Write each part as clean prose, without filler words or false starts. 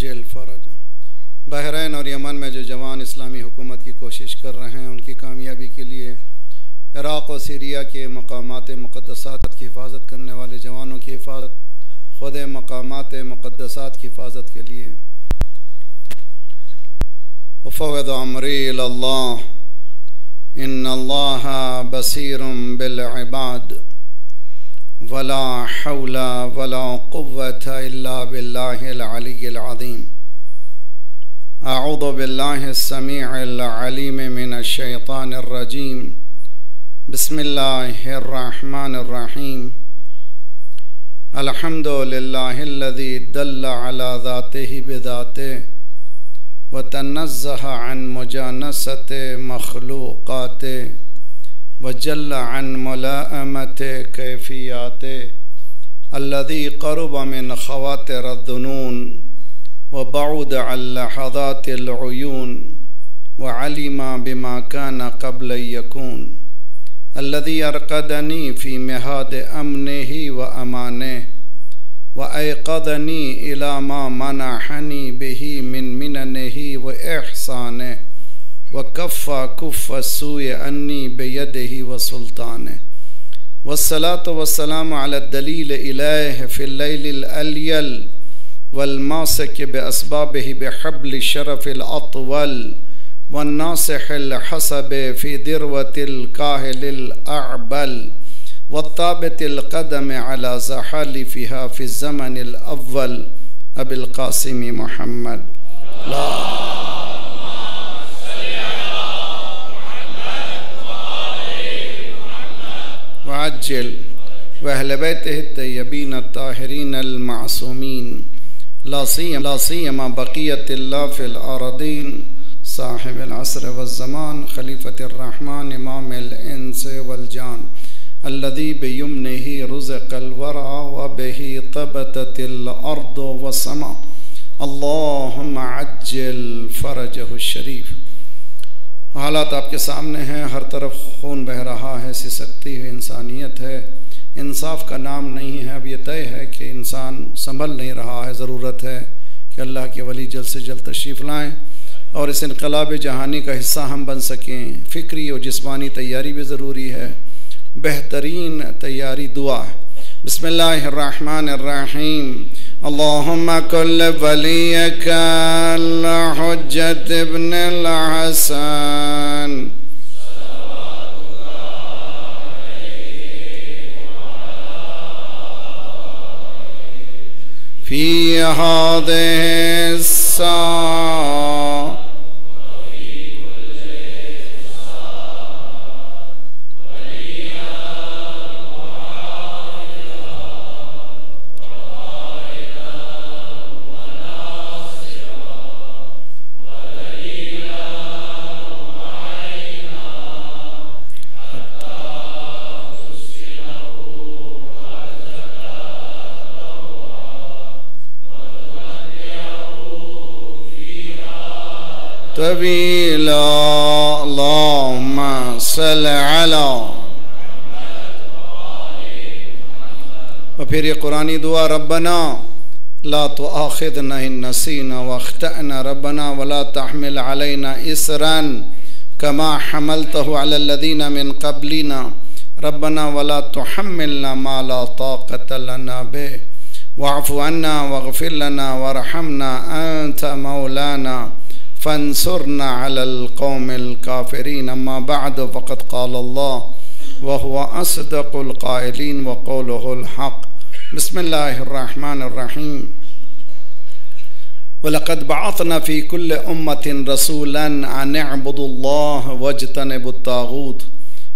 वअज्जिल फ़रज। बहरैन और यमन में जो जवान इस्लामी हुकूमत की कोशिश कर रहे हैं, उनकी कामयाबी के लिए इराक़ और सीरिया के मकामात मुक़द्दसात की हिफाजत करने वाले जवानों की हिफाजत, ख़ुद मकामात मुक़द्दसात की हिफाजत के लिए उफ़व्विद अमरी इलल्लाह इन्नल्लाह बसीरुम बिल इबाद वला हौला वला कुव्वता इल्ला बिल्लाहिल अलिय्यिल अज़ीम। अऊज़ु बिल्लाहिस समीइल अलीम मिनश शैतानिर रजीम। बिस्मिल्लाहिर रहमानिर रहीम। अल्हम्दुलिल्लाहिल्लज़ी दल्ला अला ज़ातिही बिज़ातिही व तनज़्ज़हा अन मुजानसति मख़लूक़ातिही व जल्ला अन मुलाअमति कैफ़िय्यातिही अल्लज़ी क़रुब मिन ख़वातिर अज़्ज़ुनून व बऊद अन लहज़ातिल उयून व अलिमा बिमा काना क़ब्ल यकून अल्लज़ी अरक़दनी फ़ी मिहाद अमनिही व अमानिही व अयक़ज़नी इला मा मनहनी बिही मिन मिननिही व इहसानिही व कफ़्फ़ा कुफ़्फ़ सूए अन्नी बियदिही व सुल्तानिही वस्सलातु वस्सलामु अला दलील इलैहि फ़िल लैलिल अलियल वल मासिक बिअस्बाबिही बिहब्ल शरफ़िल अतवल वन्नासिहिल हसब फ़ी दिरवतिल काहिलिल अअबल वत्ताबितिल क़दम अला ज़हालिफ़िहा फ़ी ज़मनिल अव्वल अबिल क़ासिम मुहम्मद वअज्जिल व अहले बैतिही अत्तय्यबीन अत्ताहिरीन अल-मासूमीन ला सियमा बक़ियतिल्लाह फ़िल अर्दीन साहिबिल अस्र वज़्ज़मान खलीफ़तिर रहमान इमामिल इंस वल जान अल्लज़ी बियमनिही रुज़िक़ल वरा व बिही तबततिल अर्दु व समा अल्लाहुम्मा अज्जिल फ़रजहु शरीफ। हालात आपके सामने हैं, हर तरफ खून बह रहा है, सिसकती हुई इंसानियत है, इंसाफ का नाम नहीं है। अब ये तय है कि इंसान संभल नहीं रहा है। ज़रूरत है कि अल्लाह के वली जल्द से जल्द तशरीफ़ लाएँ और इस इनक़लाब जहानी का हिस्सा हम बन सकें। फ़िक्री और जिस्मानी तैयारी भी ज़रूरी है। बेहतरीन तैयारी दुआ है। बिस्मिल्लाहिर्रहमानिर्रहीम। अल्लाहुम्मा कुल्ल वलियका अल-हुज्जत इब्नुल हसन फ़ी हाज़िहि स्सा तवीला अल्लाहुम्मा सल्लि अला। और फिर ये कुरानी दुआ रब्बना ला तुआखिज़ना इन नसीना व अख्तअना रब्बना वला तहमिल अलैना इसरन कमा हमलतहु अलल लज़ीना मिन क़ब्लिना रब्बना वला तुहम्मिलना मा ला ताक़त लना बिहि वअफ़ु अन्ना वग़फ़िर लना वरहमना अंत मौलाना फ़ंसुरना अलल क़ौमिल काफ़िरीन। अम्मा बअद फ़क़द क़ाल अल्लाह व हुवा अस्दक़ुल क़ाइलीन व क़ौलुहुल हक़। बिस्मिल्लाहिर रहमानिर रहीम। वलक़द बअसना फ़ी कुल्लि उम्मतिन रसूलन अन अअ्बुदुल्लाह वज्तनिबुत ताग़ूत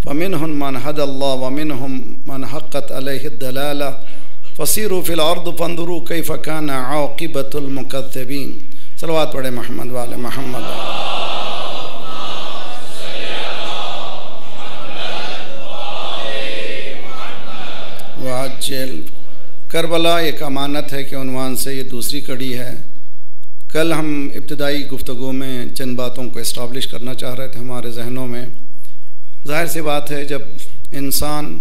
फ़मिनहुम मन हदल्लाह व मिनहुम मन हक़्क़त अलैहि दलाला फ़सीरू फ़िल अर्दि फ़ंज़ुरू कैफ़ कान आक़िबतुल मुकज़्ज़िबीन। सलवात पढ़े मोहम्मद वाले मोहम्मद। वाजिल करबला एक अमानत है कि उन्वान से ये दूसरी कड़ी है। कल हम इब्तदाई गुफ्तगू में चंद बातों को इस्टाब्लिश करना चाह रहे थे हमारे जहनों में। ज़ाहिर सी बात है, जब इंसान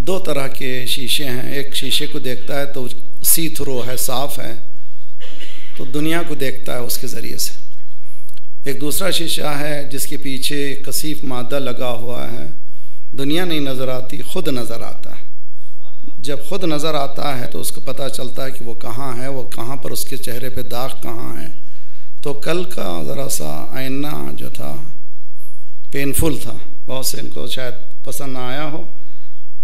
दो तरह के शीशे हैं, एक शीशे को देखता है तो सी थ्रू है, साफ़ है, तो दुनिया को देखता है उसके ज़रिए से। एक दूसरा शीशा है जिसके पीछे कसीफ मादा लगा हुआ है, दुनिया नहीं नज़र आती, ख़ुद नज़र आता है। जब ख़ुद नज़र आता है तो उसको पता चलता है कि वो कहाँ है, वो कहाँ पर, उसके चेहरे पे दाग कहाँ है। तो कल का ज़रा सा आईना जो था पेनफुल था, बहुत से इनको शायद पसंद ना आया हो।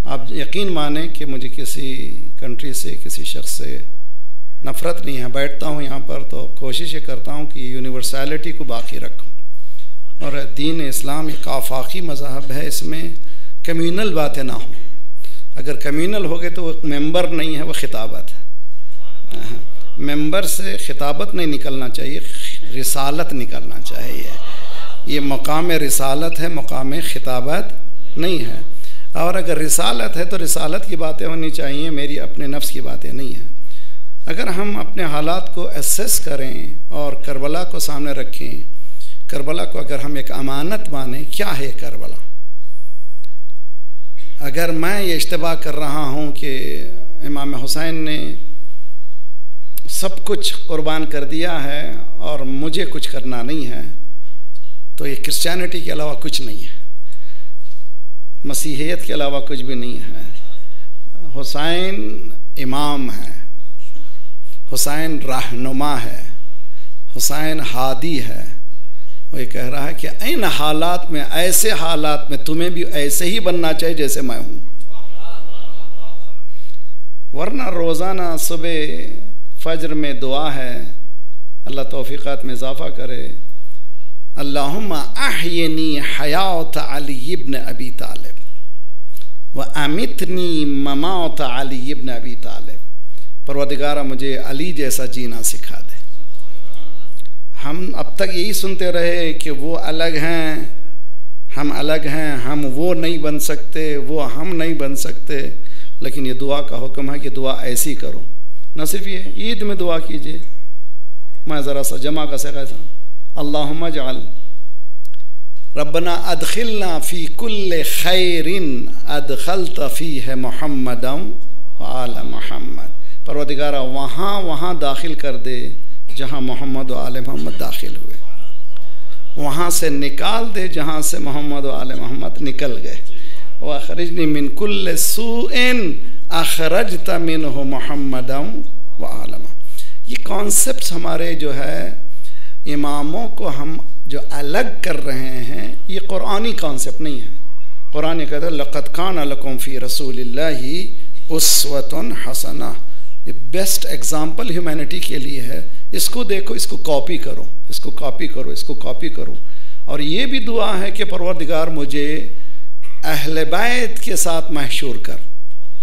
आप यकीन माने कि मुझे किसी कंट्री से, किसी शख्स से नफ़रत नहीं है। बैठता हूँ यहाँ पर तो कोशिश ये करता हूँ कि यूनिवर्सैलिटी को बाकी रखूँ। और दीन इस्लाम एक आफाकी मज़हब है, इसमें कम्यूनल बातें ना हो। अगर कम्यूनल हो गए तो वो मेंबर नहीं है, वो खिताबत है। मेंबर से खिताबत नहीं निकलना चाहिए, रिसालत निकलना चाहिए। ये मकाम रिसालत है, मकाम खिताबत नहीं है। और अगर रिसालत है तो रिसालत की बातें होनी चाहिए, मेरी अपने नफ्स की बातें नहीं हैं। अगर हम अपने हालात को एसेस करें और करबला को सामने रखें, करबला को अगर हम एक अमानत माने, क्या है करबला? अगर मैं ये इश्तिबाह कर रहा हूँ कि इमाम हुसैन ने सब कुछ कुर्बान कर दिया है और मुझे कुछ करना नहीं है, तो ये क्रिश्चियनिटी के अलावा कुछ नहीं है, मसीहियत के अलावा कुछ भी नहीं है। हुसैन इमाम है, हुसैन रहनुमा है, हुसैन हादी है। वो ये कह रहा है कि इन हालात में, ऐसे हालात में तुम्हें भी ऐसे ही बनना चाहिए जैसे मैं हूँ, वरना रोज़ाना सुबह फज्र में दुआ है, अल्लाह तौफीक़ात में इजाफ़ा करे, अल्लाहुम्मा अहयनी हयात अली इब्न अबी तालिब व अमितनी ममात अली इब्न अबी तालिब। परवरदिगारा मुझे अली जैसा जीना सिखा दे। हम अब तक यही सुनते रहे कि वो अलग हैं, हम अलग हैं, हम वो नहीं बन सकते, वो हम नहीं बन सकते। लेकिन ये दुआ का हुक्म है कि दुआ ऐसी करो। न सिर्फ ये, ईद में दुआ कीजिए। मैं ज़रा सा जमा का सेगा, अल्लाहुम्मा जअल रब्बना अदखिलना फ़ी कुल्ले खैरिन अदखलत फ़ीह मुहम्मदम व आला मुहम्मद। परवरदिगारा वहाँ वहाँ दाखिल कर दे जहाँ मोहम्मद व आले मोहम्मद दाखिल हुए, वहाँ से निकाल दे जहाँ से मोहम्मद व आले मोहम्मद निकल गए। व अखरिजनी मिन कुल्ले सूइन अखरजत मिनहु मुहम्मदम व आला। ये कॉन्सेप्ट हमारे जो है इमामों को हम जो अलग कर रहे हैं, ये कुरानी कॉन्सेप्ट नहीं है। कुरान कहता है लक़द कान लकुम फ़ी रसूलिल्लाहि उस्वतुन हसना। ये बेस्ट एग्जाम्पल ह्यूमैनिटी के लिए है। इसको देखो, इसको कॉपी करो, इसको कॉपी करो, इसको कॉपी करो। और ये भी दुआ है कि परवरदिगार मुझे अहले बैत के साथ महशूर कर।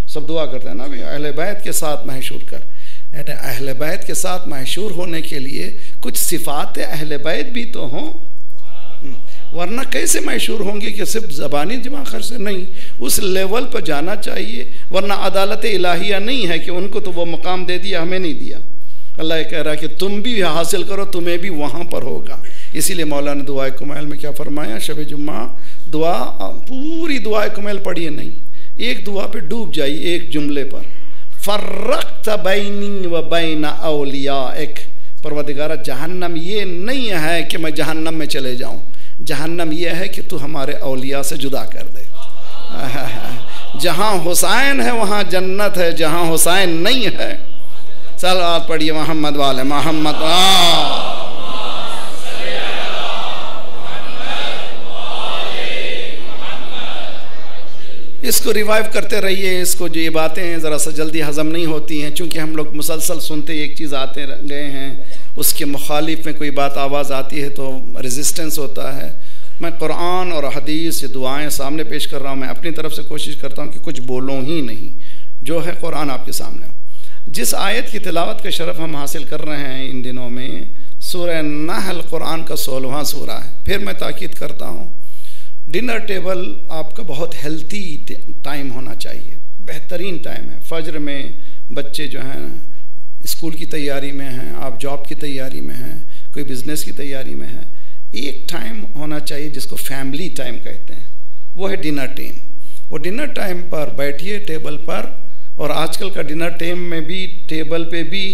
सब दुआ करते हैं ना भाई, अहले बैत के साथ महशूर कर। अहले बैत के साथ महशूर होने के लिए कुछ सिफ़ात अहले बैत भी तो हों, वरना कैसे महशूर होंगे कि सिर्फ ज़बानी जमा खर से नहीं, उस लेवल पर जाना चाहिए। वरना अदालत इलाहिया नहीं है कि उनको तो वो मकाम दे दिया, हमें नहीं दिया। अल्लाह कह रहा है कि तुम भी हासिल करो, तुम्हें भी वहाँ पर होगा। इसीलिए मौला ने दुआए कुमैल में क्या फरमाया, शब जुम्मा दुआ, पूरी दुआए कुमैल पढ़िए नहीं, एक दुआ पे डूब जाइए, एक जुमले पर, फर्रक़्त बैनी व बैन औलियाइक। परवरदिगारा जहन्नम ये नहीं है कि मैं जहन्नम में चले जाऊं, जहन्नम ये है कि तू हमारे औलिया से जुदा कर दे। जहां हुसैन है वहां जन्नत है, जहां हुसैन नहीं है, सलावत पढ़िए मोहम्मद वाले मोहम्मद। इसको रिवाइव करते रहिए। इसको जो ये बातें हैं ज़रा सा जल्दी हज़म नहीं होती हैं, चूँकि हम लोग मुसलसल सुनते एक चीज़ आते गए हैं, उसके मुखालिफ में कोई बात आवाज़ आती है तो रेजिस्टेंस होता है। मैं कुरान और हदीस, ये दुआएं सामने पेश कर रहा हूँ। मैं अपनी तरफ से कोशिश करता हूँ कि कुछ बोलूँ ही नहीं, जो है कुरान आपके सामने हो। जिस आयत की तिलावत का शरफ़ हम हासिल कर रहे हैं इन दिनों में, सूरह नहल कुरान का 16वां सूरा है। फिर मैं ताकीद करता हूँ, डिनर टेबल आपका बहुत हेल्थी टाइम होना चाहिए, बेहतरीन टाइम है। फज्र में बच्चे जो हैं स्कूल की तैयारी में हैं, आप जॉब की तैयारी में हैं, कोई बिज़नेस की तैयारी में है, एक टाइम होना चाहिए जिसको फैमिली टाइम कहते हैं, वो है डिनर टाइम। वो डिनर टाइम पर बैठिए टेबल पर। और आजकल का डिनर टाइम में भी टेबल पे भी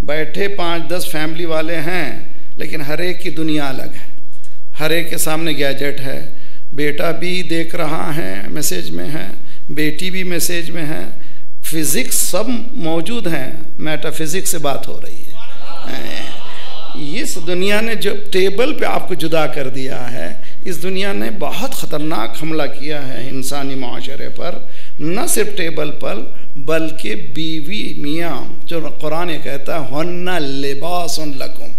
बैठे 5-10 फैमिली वाले हैं, लेकिन हर एक की दुनिया अलग है, हर एक के सामने गैजेट है। बेटा भी देख रहा है, मैसेज में है, बेटी भी मैसेज में है, फिज़िक्स सब मौजूद हैं, मेटाफिज़िक्स से बात हो रही है। इस दुनिया ने जो टेबल पे आपको जुदा कर दिया है, इस दुनिया ने बहुत ख़तरनाक हमला किया है इंसानी माशरे पर, न सिर्फ टेबल पर बल्कि बीवी मियाँ, जो कुरान कहता है हुन्ना लिबासुन लकुम,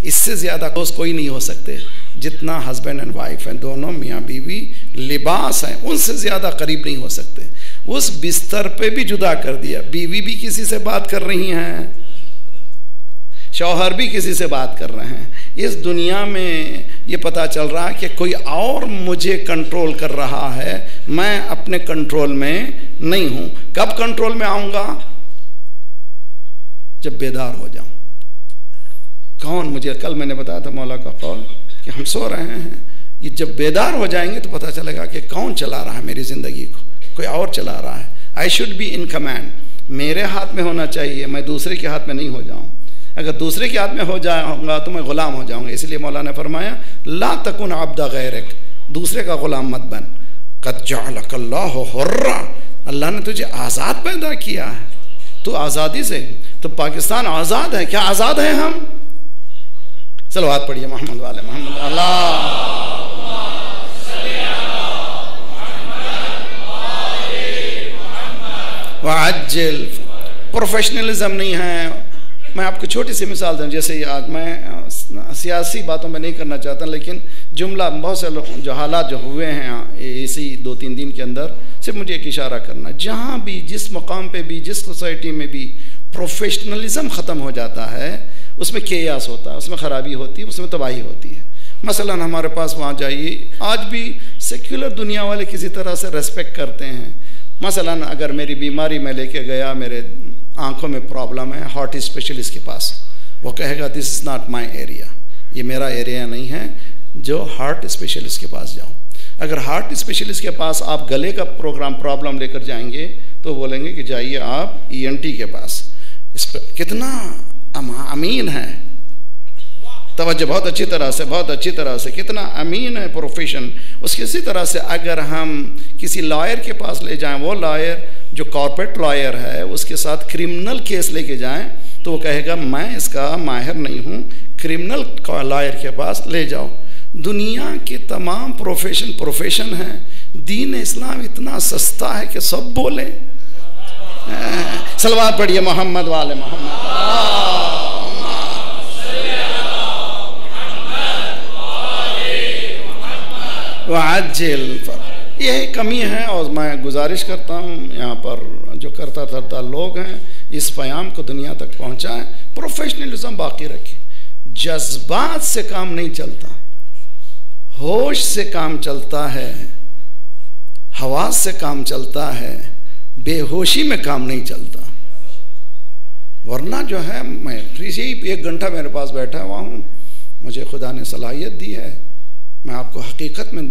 इससे ज़्यादा दोस्त कोई नहीं हो सकते। जितना हस्बैंड एंड वाइफ हैं, दोनों मियाँ बीवी लिबास हैं, उनसे ज़्यादा करीब नहीं हो सकते। उस बिस्तर पे भी जुदा कर दिया। बीवी भी किसी से बात कर रही हैं, शौहर भी किसी से बात कर रहे हैं। इस दुनिया में ये पता चल रहा है कि कोई और मुझे कंट्रोल कर रहा है, मैं अपने कंट्रोल में नहीं हूँ। कब कंट्रोल में आऊँगा? जब बेदार हो जाऊँ। कौन? मुझे कल मैंने बताया था मौला का कौल कि हम सो रहे हैं, ये जब बेदार हो जाएंगे तो पता चलेगा कि कौन चला रहा है मेरी ज़िंदगी को, कोई और चला रहा है। I should be in command, मेरे हाथ में होना चाहिए, मैं दूसरे के हाथ में नहीं हो जाऊँ। अगर दूसरे के हाथ में हो जाऊँगा तो मैं ग़ुलाम हो जाऊँगा। इसलिए मौला ने फरमाया ला तकुन अब्दा गैरक, दूसरे का ग़ुलाम मत बन। क़द जअलकल्लाहु हुर्रा, अल्लाह ने तुझे आज़ाद पैदा किया है, तो आज़ादी से, तो पाकिस्तान आज़ाद है। क्या आज़ाद है हम? सलवात पढ़िए मोहम्मद वाले मोहम्मद। अल्लाह वअज्जिल। प्रोफेशनलिज्म नहीं है। मैं आपको छोटी सी मिसाल दूँ, जैसे आज मैं सियासी बातों में नहीं करना चाहता, लेकिन जुमला बहुत से जो हालात जो हुए हैं इसी 2-3 दिन के अंदर, सिर्फ मुझे एक इशारा करना, जहाँ भी जिस मकाम पे भी जिस सोसाइटी में भी प्रोफेशनलिज्म ख़त्म हो जाता है, उसमें केयास होता है, उसमें ख़राबी होती है, उसमें तबाही होती है। मसलन हमारे पास वहाँ जाइए, आज भी सेक्युलर दुनिया वाले किसी तरह से रेस्पेक्ट करते हैं। मसलन अगर मेरी बीमारी मैं लेके गया, मेरे आँखों में प्रॉब्लम है, हार्ट स्पेशलिस्ट के पास, वो कहेगा this is not my area, ये मेरा एरिया नहीं है, जो हार्ट स्पेशलिस्ट के पास जाओ। अगर हार्ट स्पेशलिस्ट के पास आप गले का प्रॉब्लम लेकर जाएंगे तो बोलेंगे कि जाइए आप ENT के पास। इस पर कितना अमीन है, तवज्जो बहुत अच्छी तरह से कितना अमीन है प्रोफेशन। उसके इसी तरह से अगर हम किसी लॉयर के पास ले जाएं, वो लॉयर जो कॉर्पोरेट लॉयर है, उसके साथ क्रिमिनल केस लेके जाएं, तो वो कहेगा मैं इसका माहिर नहीं हूँ, क्रिमिनल लॉयर के पास ले जाओ। दुनिया के तमाम प्रोफेशन हैं, दीन इस्लाम इतना सस्ता है कि सब बोले। सलवात पढ़िए मोहम्मद वाले मोहम्मद। यही कमी है, और मैं गुजारिश करता हूँ यहाँ पर जो करता धरता लोग हैं, इस पैगाम को दुनिया तक पहुँचाएं। प्रोफेशनलिज्म बाकी रखें। जज्बात से काम नहीं चलता, होश से काम चलता है, हवास से काम चलता है, बेहोशी में काम नहीं चलता। वरना जो है, मैं यही 1 घंटा मेरे पास बैठा हुआ हूँ, मुझे खुदा ने सलाहियत दी है, मैं आपको हकीकत में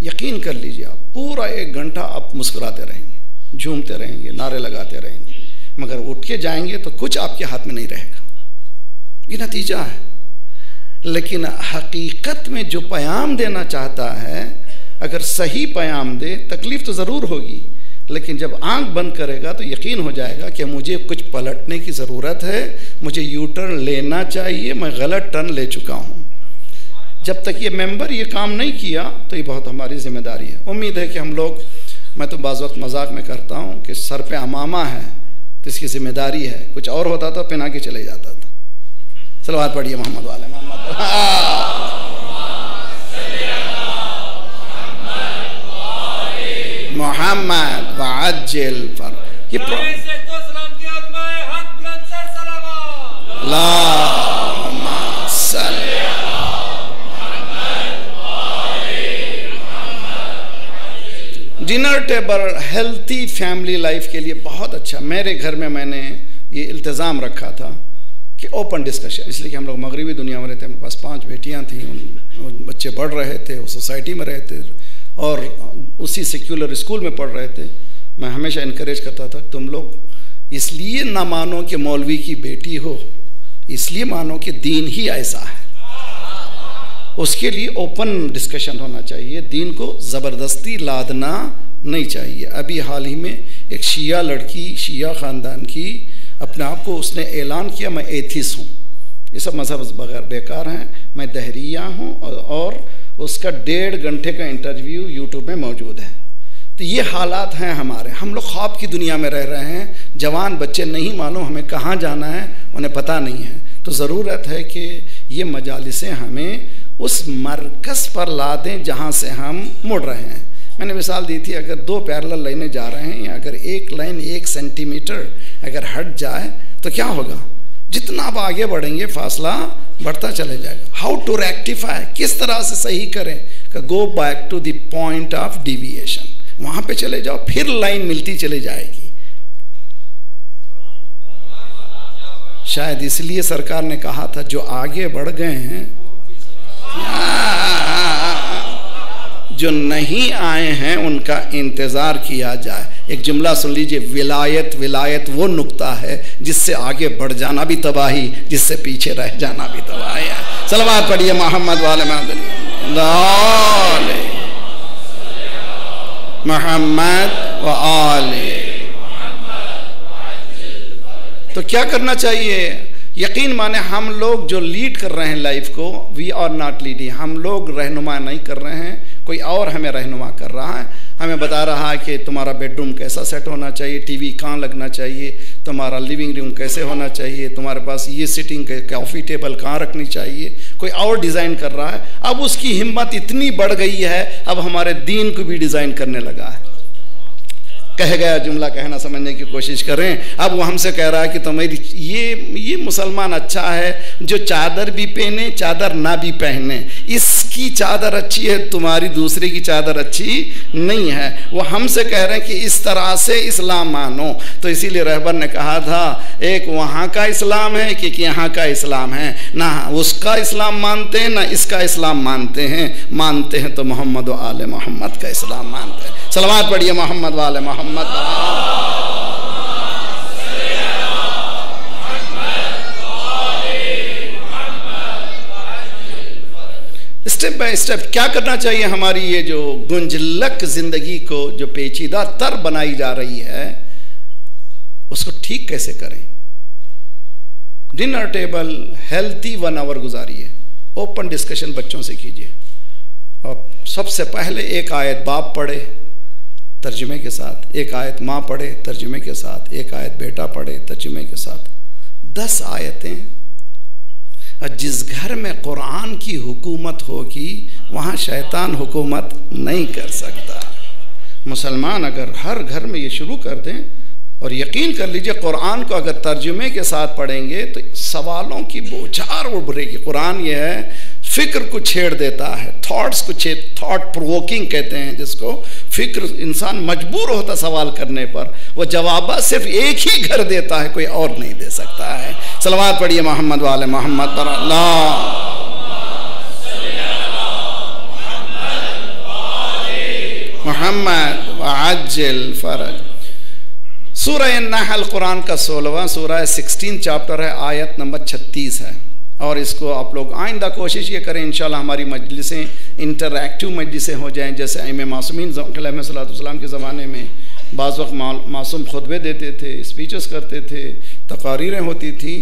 यकीन कर लीजिए, आप पूरा 1 घंटा आप मुस्कुराते रहेंगे, झूमते रहेंगे, नारे लगाते रहेंगे, मगर उठ के जाएंगे तो कुछ आपके हाथ में नहीं रहेगा। ये नतीजा है। लेकिन हकीकत में जो पैगाम देना चाहता है, अगर सही पैगाम दे, तकलीफ़ तो ज़रूर होगी, लेकिन जब आंख बंद करेगा तो यकीन हो जाएगा कि मुझे कुछ पलटने की ज़रूरत है, मुझे यू टर्न लेना चाहिए, मैं गलत टर्न ले चुका हूँ। जब तक ये मेंबर ये काम नहीं किया तो ये बहुत हमारी जिम्मेदारी है। उम्मीद है कि हम लोग, मैं तो बाज़ वक्त मजाक में करता हूँ कि सर पे अमामा है तो इसकी जिम्मेदारी है, कुछ और होता तो पहना के चले जाता था। सलवात पढ़िए मोहम्मद वाले मोहम्मद। मोहम्मद वअज्जिल फर ये dinner table healthy family life के लिए बहुत अच्छा। मेरे घर में मैंने ये इल्तिज़ाम रखा था कि ओपन डिस्कशन, इसलिए कि हम लोग मगरबी दुनिया में रहते हैं, मेरे पास 5 बेटियां थीं, उन बच्चे पढ़ रहे थे, वो सोसाइटी में रहते और उसी सेक्युलर स्कूल में पढ़ रहे थे। मैं हमेशा इनकरेज करता था तुम लोग इसलिए ना मानो कि मौलवी की बेटी हो, इसलिए मानो कि दीन ही ऐसा है। उसके लिए ओपन डिस्कशन होना चाहिए, दीन को ज़बरदस्ती लादना नहीं चाहिए। अभी हाल ही में एक शिया लड़की, शिया ख़ानदान की, अपने आप को उसने ऐलान किया मैं एथिस्ट हूँ, ये सब मज़हब बगैर बेकार हैं, मैं दहरिया हूँ, और उसका 1.5 घंटे का इंटरव्यू यूट्यूब में मौजूद है। तो ये हालात हैं हमारे, हम लोग ख्वाब की दुनिया में रह रहे हैं, जवान बच्चे नहीं मालूम हमें कहाँ जाना है, उन्हें पता नहीं है। तो ज़रूरत है कि ये मजालिसें हमें उस मरकज़ पर ला दें जहाँ से हम मुड़ रहे हैं। मैंने मिसाल दी थी, अगर 2 पैरेलल लाइनें जा रहे हैं, या अगर एक लाइन 1 सेंटीमीटर अगर हट जाए तो क्या होगा, जितना आप आगे बढ़ेंगे फासला बढ़ता चले जाएगा। हाउ टू रेक्टिफाई, किस तरह से सही करें, go back to the point of deviation, वहाँ पे चले जाओ, फिर लाइन मिलती चली जाएगी। शायद इसलिए सरकार ने कहा था जो आगे बढ़ गए हैं, जो नहीं आए हैं उनका इंतज़ार किया जाए। एक जुमला सुन लीजिए, विलायत विलायत वो नुक्ता है जिससे आगे बढ़ जाना भी तबाही, जिससे पीछे रह जाना भी तबाही है। सलवात पढ़िए मोहम्मद वाले मोहम्मद व आले। तो क्या करना चाहिए? यकीन माने हम लोग जो लीड कर रहे हैं लाइफ को, वी आर नॉट लीडिंग, हम लोग रहनुमा नहीं कर रहे हैं, कोई और हमें रहनुमा कर रहा है, हमें बता रहा है कि तुम्हारा बेडरूम कैसा सेट होना चाहिए, टीवी कहाँ लगना चाहिए, तुम्हारा लिविंग रूम कैसे होना चाहिए, तुम्हारे पास ये सिटिंग कॉफ़ी टेबल कहाँ रखनी चाहिए, कोई और डिज़ाइन कर रहा है। अब उसकी हिम्मत इतनी बढ़ गई है, अब हमारे दीन को भी डिज़ाइन करने लगा है। कह गया जुमला कहना समझने की कोशिश करें। अब वो हमसे कह रहा है कि तुम्हारी ये मुसलमान अच्छा है जो चादर भी पहने चादर ना भी पहने, इसकी चादर अच्छी है तुम्हारी दूसरे की चादर अच्छी नहीं है। वो हमसे कह रहे हैं कि इस तरह से इस्लाम मानो। तो इसीलिए रहबर ने कहा था एक वहाँ का इस्लाम है कि यहाँ का इस्लाम है, ना उसका इस्लाम मानते हैं ना इसका इस्लाम मानते हैं तो मोहम्मद व आले मोहम्मद का इस्लाम मानते हैं। सलवात पढ़िए मोहम्मद वाले मोहम्मद। स्टेप बाय स्टेप क्या करना चाहिए? हमारी ये जो गुंजलक जिंदगी को जो पेचीदा तर बनाई जा रही है उसको ठीक कैसे करें? डिनर टेबल हेल्थी 1 आवर गुजारिए, ओपन डिस्कशन बच्चों से कीजिए, और सबसे पहले एक आयत बाप पढ़े तर्जुमे के साथ, एक आयत माँ पढ़े तर्जुमे के साथ, एक आयत बेटा पढ़े तर्जुमे के साथ, 10 आयतें। और जिस घर में कुरान की हुकूमत होगी वहाँ शैतान हुकूमत नहीं कर सकता। मुसलमान अगर हर घर में ये शुरू कर दें, और यकीन कर लीजिए कुरान को अगर तर्जुमे के साथ पढ़ेंगे तो सवालों की बौछार उभरेगी। कुरान ये है फिक्र को छेड़ देता है, थॉट्स को थॉट प्रोवोकिंग कहते हैं जिसको। फिक्र इंसान मजबूर होता सवाल करने पर, वो जवाब सिर्फ एक ही घर देता है, कोई और नहीं दे सकता है। सलवात पढ़िए मोहम्मद वाले मोहम्मद पर। अल्लाह मोहम्मद वअज्जिल फरज। सूरह नहल कुरान का 16वां सूरह 16 चैप्टर है, आयत नंबर 36 है। और इसको आप लोग आइंदा कोशिश ये करें इंशाल्लाह हमारी मजलिसें इंटरैक्टिव मजलिसें हो जाएं। जैसे इमाम मासूमीन अलैहिस्सलाम के ज़माने में बाज़ वक्त मासूम खुतबे देते थे, स्पीचेस करते थे, तकारीरें होती थी,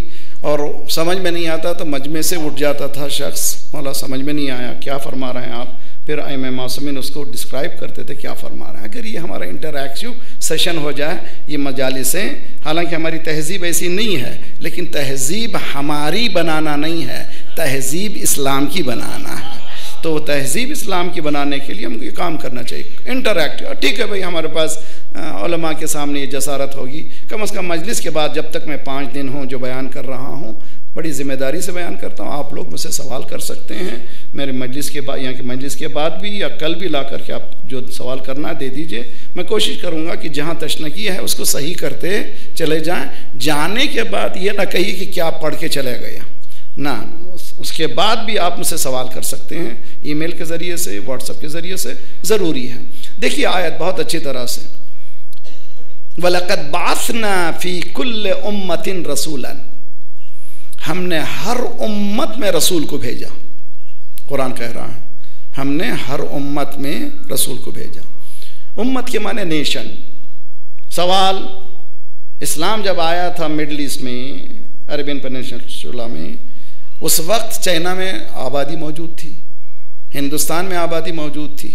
और समझ में नहीं आता तो मजमे से उठ जाता था शख्स, मौला समझ में नहीं आया क्या फरमा रहे हैं आप, फिर इमाम मासूमीन उसको डिस्क्राइब करते थे क्या फरमा रहे हैं। अगर ये हमारा इंटरैक्टिव सेशन हो जाए, ये मजालिसें, हालांकि हमारी तहज़ीब ऐसी नहीं है, लेकिन तहज़ीब हमारी बनाना नहीं है, तहज़ीब इस्लाम की बनाना है। तो तहज़ीब इस्लाम की बनाने के लिए हमको ये काम करना चाहिए, इंटरैक्टिव। ठीक है भाई, हमारे पास उलमा के सामने ये जसारत होगी, कम से कम मजलिस के बाद जब तक मैं 5 दिन हूँ जो बयान कर रहा हूँ, बड़ी ज़िम्मेदारी से बयान करता हूँ। आप लोग मुझसे सवाल कर सकते हैं मेरे मजलिस के बाद, यहाँ के मजलिस के बाद भी, या कल भी ला करके आप जो सवाल करना दे दीजिए। मैं कोशिश करूँगा कि जहाँ तशनकी है उसको सही करते चले जाएँ। जाने के बाद ये ना कहिए कि क्या पढ़ के चले गए ना, उसके बाद भी आप मुझसे सवाल कर सकते हैं, ईमेल के ज़रिए से, व्हाट्सएप के ज़रिए से, ज़रूरी है। देखिए आयत बहुत अच्छी तरह से, वलक़द बाअसना फ़ी कुल्लि उम्मतिन रसूलन, हमने हर उम्मत में रसूल को भेजा। कुरान कह रहा है हमने हर उम्मत में रसूल को भेजा। उम्मत के माने नेशन। सवाल, इस्लाम जब आया था मिडल ईस्ट में, अरेबियन पेनिनसुला में, उस वक्त चाइना में आबादी मौजूद थी, हिंदुस्तान में आबादी मौजूद थी,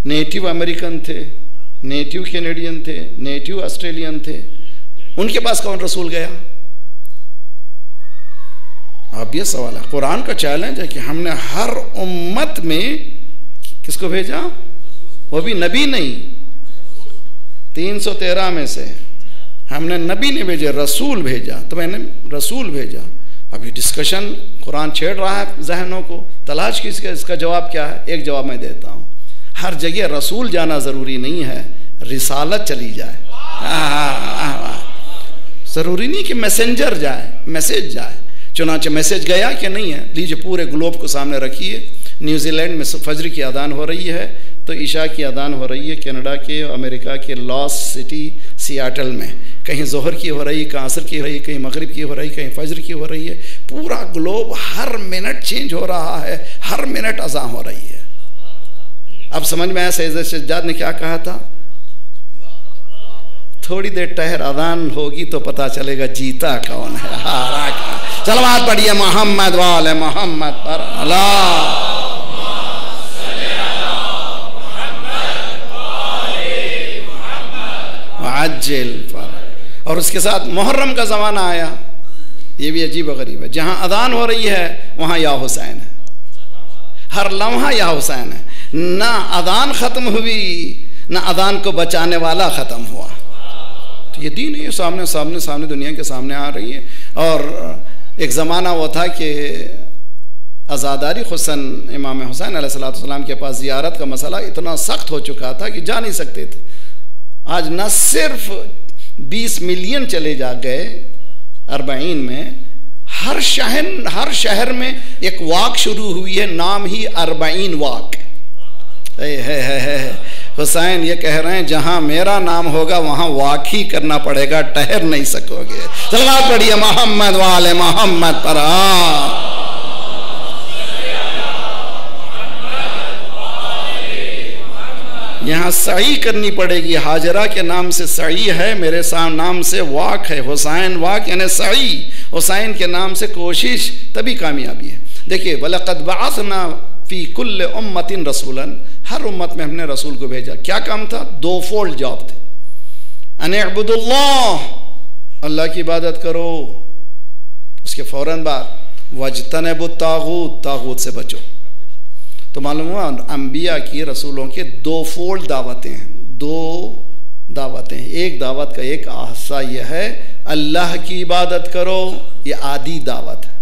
नेटिव अमेरिकन थे, नेटिव कैनेडियन थे, नेटिव ऑस्ट्रेलियन थे, उनके पास कौन रसूल गया? अब ये सवाल है। कुरान का चैलेंज है कि हमने हर उम्मत में किसको भेजा? वो भी नबी नहीं, 313 में से हमने नबी नहीं भेजा, रसूल भेजा। तो मैंने रसूल भेजा। अभी डिस्कशन कुरान छेड़ रहा है जहनों को, तलाश की इसका जवाब क्या है? एक जवाब मैं देता हूँ, हर जगह रसूल जाना ज़रूरी नहीं है, रिसालत चली जाए। ज़रूरी नहीं कि मैसेंजर जाए, मैसेज जाए। चुनांचे मैसेज गया कि नहीं है? लीजिए पूरे ग्लोब को सामने रखिए। न्यूजीलैंड में फजर की अदान हो रही है तो ईशा की अदान हो रही है। कनाडा के, अमेरिका के लॉस सिटी सियाटल में कहीं ज़ोहर की हो रही, कहीं असर की हो रही, कहीं मगरिब की हो रही, कहीं फजर की हो रही है। पूरा ग्लोब हर मिनट चेंज हो रहा है, हर मिनट अज़ान हो रही है। अब समझ में आया सैयद सज्जाद ने क्या कहा था? थोड़ी देर ठहर अदान होगी तो पता चलेगा जीता कौन है, हारा कौन। चलो बात पढ़िए, मोहम्मद वाले मोहम्मद पर अल्लाह। और उसके साथ मुहर्रम का ज़माना आया। ये भी अजीब व गरीब है, जहाँ अदान हो रही है वहाँ या हुसैन है, हर लम्हा या हुसैन है। ना अदान ख़त्म हुई, ना अदान को बचाने वाला ख़त्म हुआ। तो ये दीन है, सामने सामने सामने दुनिया के सामने आ रही है। और एक ज़माना वो था कि अज़ादारी हुसैन, इमाम हुसैन अलैहिस्सलाम के पास ज़ियारत का मसला इतना सख्त हो चुका था कि जा नहीं सकते थे। आज न सिर्फ 20 मिलियन चले जा गए 40 में, हर शहर में एक वाक शुरू हुई है, नाम ही 40 वाक है। हुसैन ये कह रहे हैं जहां मेरा नाम होगा वहां वाक ही करना पड़ेगा, ठहर नहीं सकोगे। सल्लल्लाहु पढ़िए मोहम्मद वाले मोहम्मद पर। यहाँ सही करनी पड़ेगी। हाजरा के नाम से सही है, मेरे नाम से वाक है। हुसैन वाक यानी सही, हुसैन के नाम से कोशिश, तभी कामयाबी है। देखिए, वलक़द बअसना फ़ी कुल्ल उम्मतिन रसूलन, हर उम्मत में हमने रसूल को भेजा। क्या काम था? 2 फोल्ड जॉब थे। अनिअबुदुल्लाह, अल्लाह की इबादत करो। उसके फ़ौरन बाद वज्तनिबुत तागूत, तागूत से बचो। तो मालूम हुआ अंबिया की, रसूलों के 2 फोल्ड दावतें हैं, 2 दावतें हैं। एक दावत का एक हिस्सा यह है अल्लाह की इबादत करो, ये आदि दावत है।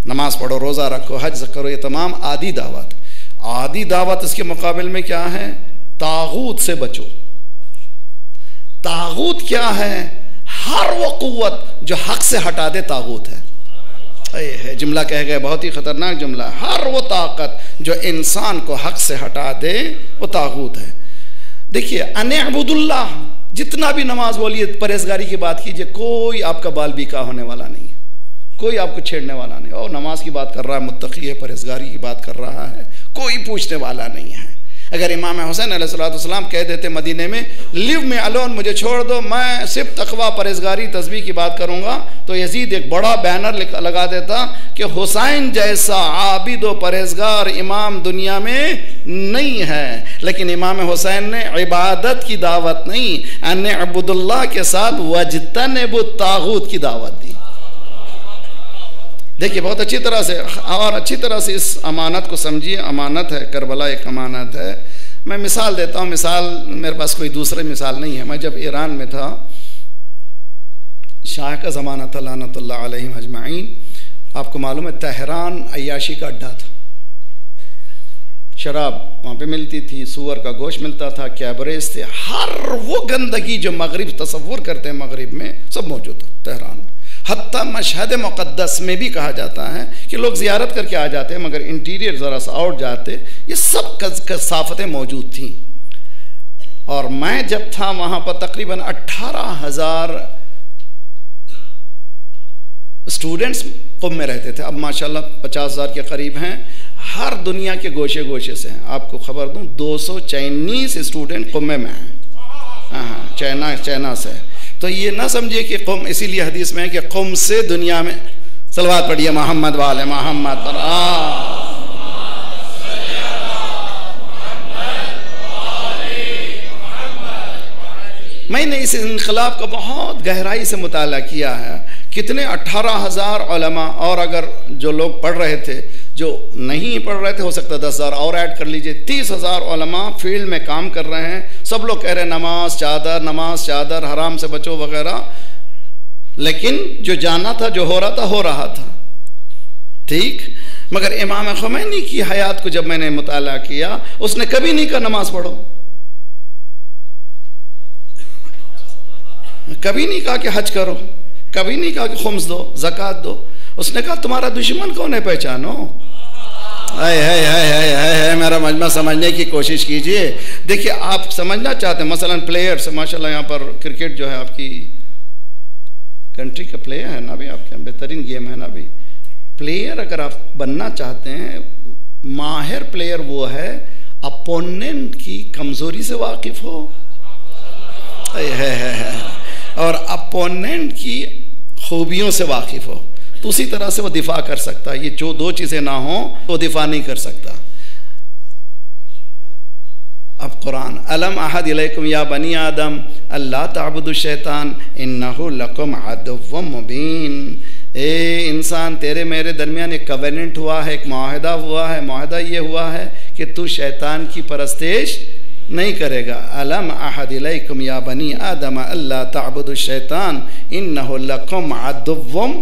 नमाज पढ़ो, रोज़ा रखो, हज करो, ये तमाम आदि दावत। आदि दावत इसके मुकाबले में क्या है? तागूत से बचो। तागूत क्या है? हर वो कुव्वत जो हक से हटा दे तागूत है। जुमला कह गए, बहुत ही खतरनाक जुमला। हर वो ताकत जो इंसान को हक से हटा दे वो तागूत है। देखिए, अनिअबुदुल्लाह, जितना भी नमाज बोलिए, परहेजगारी की बात कीजिए, कोई आपका बाल बीका होने वाला नहीं है, कोई आपको छेड़ने वाला नहीं। और नमाज की बात कर रहा है, मुत्तकी है, परहेजगारी की बात कर रहा है, कोई पूछने वाला नहीं है। अगर इमाम हुसैन अलैहिस्सलाम कह देते मदीने में, लिव मी अलोन, मुझे छोड़ दो, मैं सिर्फ तकवा, परहेजगारी, तस्बीह की बात करूँगा, तो यजीद एक बड़ा बैनर लगा देता कि हुसैन जैसा आबिद व परहेजगार इमाम दुनिया में नहीं है। लेकिन इमाम हुसैन ने इबादत की दावत नहीं, अनिअबुदुल्लाह के साथ वज्तनिबुत तागूत की दावत दी। देखिए, बहुत अच्छी तरह से और अच्छी तरह से इस अमानत को समझिए। अमानत है, करबला एक अमानत है। मैं मिसाल देता हूँ, मिसाल मेरे पास कोई दूसरी मिसाल नहीं है। मैं जब ईरान में था, शाह का ज़माना था लानतुल्लाह अलैहिम अजमाइन, आपको मालूम है तेहरान अय्याशी का अड्डा था। शराब वहाँ पे मिलती थी, सूअर का गोश्त मिलता था, कैबरेज थे, हर वो गंदगी जो मगरिब तसव्वुर करते हैं मगरिब में, सब मौजूद था तेहरान। हत्ता मशहद मुक़द्दस में भी कहा जाता है कि लोग ज़ियारत करके आ जाते हैं, मगर इंटीरियर ज़रा सा आउट जाते, ये सब कसाफ़तें मौजूद थीं। और मैं जब था वहाँ पर तकरीबन 18,000 स्टूडेंट्स कुम में रहते थे, अब माशाल्लाह 50,000 के करीब हैं, हर दुनिया के गोशे गोशे से हैं। आपको खबर दूं 200 चाइनीज स्टूडेंट कुम में हैं, हाँ चाइना से। तो ये ना समझिए कि कुम, इसीलिए हदीस में है कि कुम से दुनिया में, सलवात पढ़िए मोहम्मद वाले मोहम्मद पर। मैंने इस इनकलाब का बहुत गहराई से मुताला किया है। कितने 18,000 उलमा, और अगर जो लोग पढ़ रहे थे, जो नहीं पढ़ रहे थे हो सकता 10,000 और ऐड कर लीजिए, 30,000 उलमा फील्ड में काम कर रहे हैं। सब लोग कह रहे हैं नमाज चादर, हराम से बचो वगैरह, लेकिन जो जाना था, जो हो रहा था ठीक। मगर इमाम ख़ुमैनी की हयात को जब मैंने मुताला किया, उसने कभी नहीं कहा नमाज पढ़ो, कभी नहीं कहा कि हज करो, कभी नहीं कहा कि खुम्स दो, ज़कात दो। उसने कहा तुम्हारा दुश्मन कौन है पहचानो। है मेरा मजमा समझने की कोशिश कीजिए। देखिए आप समझना चाहते हैं, मसलन प्लेयर्स, माशाल्लाह यहाँ पर क्रिकेट जो है आपकी कंट्री का प्लेयर है ना भी, आपके बेहतरीन गेम है ना भी। प्लेयर अगर आप बनना चाहते हैं, माहिर प्लेयर वो है अपोनेंट की कमज़ोरी से वाकिफ़ हो, है और अपोनेंट की खूबियों से वाकिफ़ हो, तो उसी तरह से वो दिफा कर सकता है। ये जो दो चीज़ें ना हो तो दिफा नहीं कर सकता। अब कुरान, अलम अहद इलैकुम या बनी आदम अल्ला ताबुदु शैतान इन्नहु लकुम अदुव्वुम मुबीन। ए इंसान, तेरे मेरे दरमियान एक कवेनेंट हुआ है, एक मुआहदा हुआ है। मुआहदा ये हुआ है कि तू शैतान की परस्तिश नहीं करेगा। अलम अहद इलैकुम या बनी आदम अल्ला ताबुदु शैतान इन्नहु लकुम अदुव्वुम,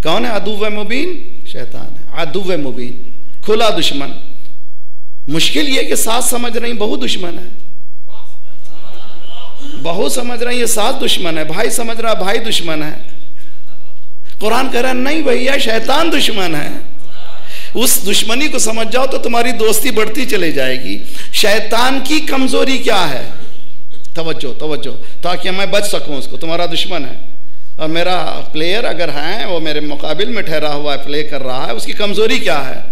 कौन है अदुव्व मुबीन? शैतान है अदुव्व मुबीन, खुला दुश्मन। मुश्किल ये कि सास समझ रही बहू दुश्मन है, बहू समझ रही है सास दुश्मन है, भाई समझ रहा भाई दुश्मन है। कुरान कह रहा नहीं भैया, शैतान दुश्मन है। उस दुश्मनी को समझ जाओ तो तुम्हारी दोस्ती बढ़ती चली जाएगी। शैतान की कमजोरी क्या है? तवज्जो, ताकि मैं बच सकूं उसको। तुम्हारा दुश्मन है और मेरा प्लेयर अगर है, वो मेरे मुकाबिल में ठहरा हुआ है, प्ले कर रहा है, उसकी कमजोरी क्या है?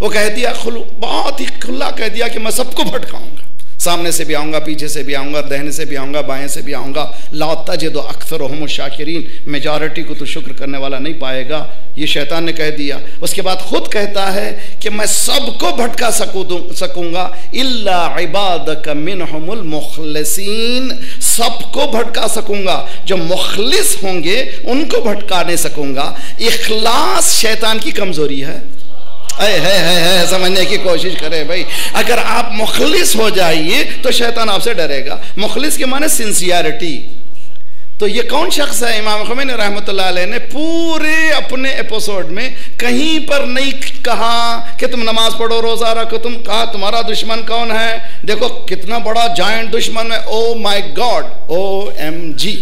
वो कह दिया, बहुत ही खुला कह दिया कि मैं सबको भटकाऊंगा, सामने से भी आऊँगा, पीछे से भी आऊँगा, दहने से भी आऊँगा, बाएं से भी आऊँगा। ला तजिदु अक्सरहुम शाकिरीन, मेजॉरिटी को तो शुक्र करने वाला नहीं पाएगा। ये शैतान ने कह दिया। उसके बाद खुद कहता है कि मैं सबको भटका सकूँगा इल्ला इबादक मिनहुमुल मुखलिसीन, सबको भटका सकूँगा, जो मुखलिस होंगे उनको भटका नहीं सकूँगा। इखलास शैतान की कमज़ोरी है। है समझने की कोशिश करें भाई। अगर आप मुखलिस हो जाइए तो शैतान आपसे डरेगा। मुखलिस के माने सिंसियरिटी। तो ये कौन शख्स है? इमाम ख़ुमैनी रहमतुल्लाह अलैह ने पूरे अपने एपिसोड में कहीं पर नहीं कहा कि तुम नमाज पढ़ो, रोज़ा रखो, तुम कहा तुम्हारा दुश्मन कौन है। देखो कितना बड़ा जायंट दुश्मन है। Oh my God, OMG।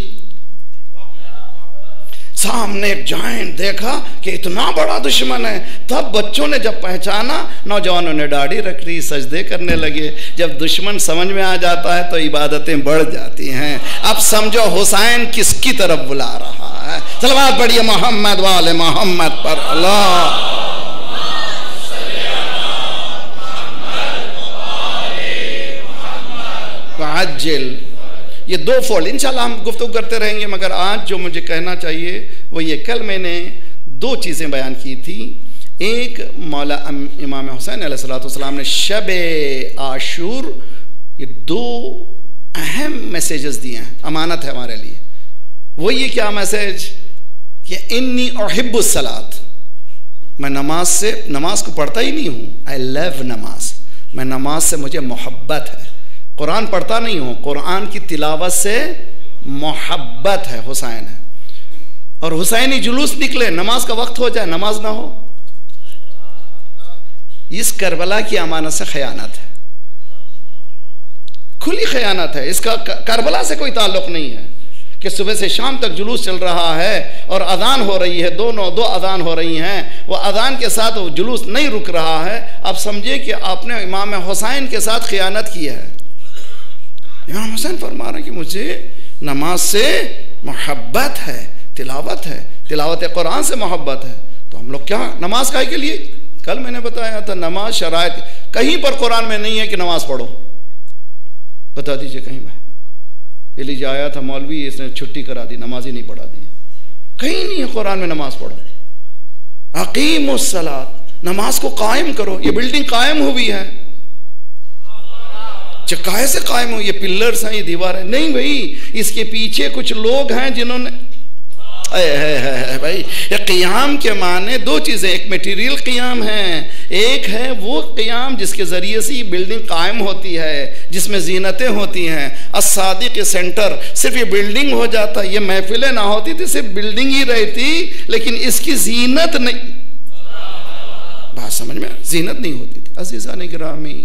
सामने एक जायंट देखा कि इतना बड़ा दुश्मन है। तब बच्चों ने जब पहचाना, नौजवानों ने दाढ़ी रख ली, सजदे करने लगे। जब दुश्मन समझ में आ जाता है तो इबादतें बढ़ जाती हैं। अब समझो हुसैन किसकी तरफ बुला रहा है। सलवात पढ़िए मोहम्मद वाले मोहम्मद पर। अल्लाह वाजिल। ये दो फोल्ड इंशाल्लाह हम गुफ्तगू करते रहेंगे, मगर आज जो मुझे कहना चाहिए वो ये, कल मैंने दो चीज़ें बयान की थी। एक, मौला इमाम हुसैन अलैहिस्सलाम ने शब आशूर, ये दो अहम मैसेजेस दिए हैं, अमानत है हमारे लिए। वो ये क्या मैसेज कि इन्नी उहिब्बुस सलात, मैं नमाज को पढ़ता ही नहीं हूँ। आई लव नमाज, मैं नमाज से मुझे मोहब्बत है। कुरान पढ़ता नहीं हूँ, कुरान की तिलावत से मोहब्बत है। हुसैन है और हुसैनी जुलूस निकले, नमाज का वक्त हो जाए, नमाज ना हो। इस करबला की अमानत से खयानत है, खुली खयानत है। इसका करबला से कोई ताल्लुक नहीं है कि सुबह से शाम तक जुलूस चल रहा है और अजान हो रही है, दो अजान हो रही हैं, वो अजान के साथ वो जुलूस नहीं रुक रहा है। अब समझिए कि आपने इमाम हुसैन के साथ खयानत की है। इमाम हुसैन फरमा रहे कि मुझे नमाज से मोहब्बत है, तिलावत है, तिलावत कुरान से मोहब्बत है, तो हम लोग क्या नमाज काहे के लिए? कल मैंने बताया था नमाज शराइत, कहीं पर कुरान में नहीं है कि नमाज पढ़ो, बता दीजिए कहीं पर। पहले जो आया था मौलवी, इसने छुट्टी करा दी, नमाज ही नहीं पढ़ा दी, कहीं नहीं है कुरान में नमाज पढ़ो। अकीमुस सलात, नमाज को कायम करो। ये बिल्डिंग कायम हुई है, काहे से कायम हुई? ये पिलर्स हैं, ये दीवार है नहीं भाई, इसके पीछे कुछ लोग हैं जिन्होंने भाई। क़ियाम के माने दो चीज़ें, एक मटेरियल क़ियाम है, एक है वो क़ियाम जिसके ज़रिए से ये बिल्डिंग कायम होती है, जिसमें ज़ीनतें होती हैं। अस्सादिक़ सेंटर सिर्फ ये बिल्डिंग हो जाता, ये महफिलें ना होती थी, सिर्फ बिल्डिंग ही रहती, लेकिन इसकी ज़ीनत नहीं, बात समझ में, ज़ीनत नहीं होती थी। अज़ीज़ान गिरामी,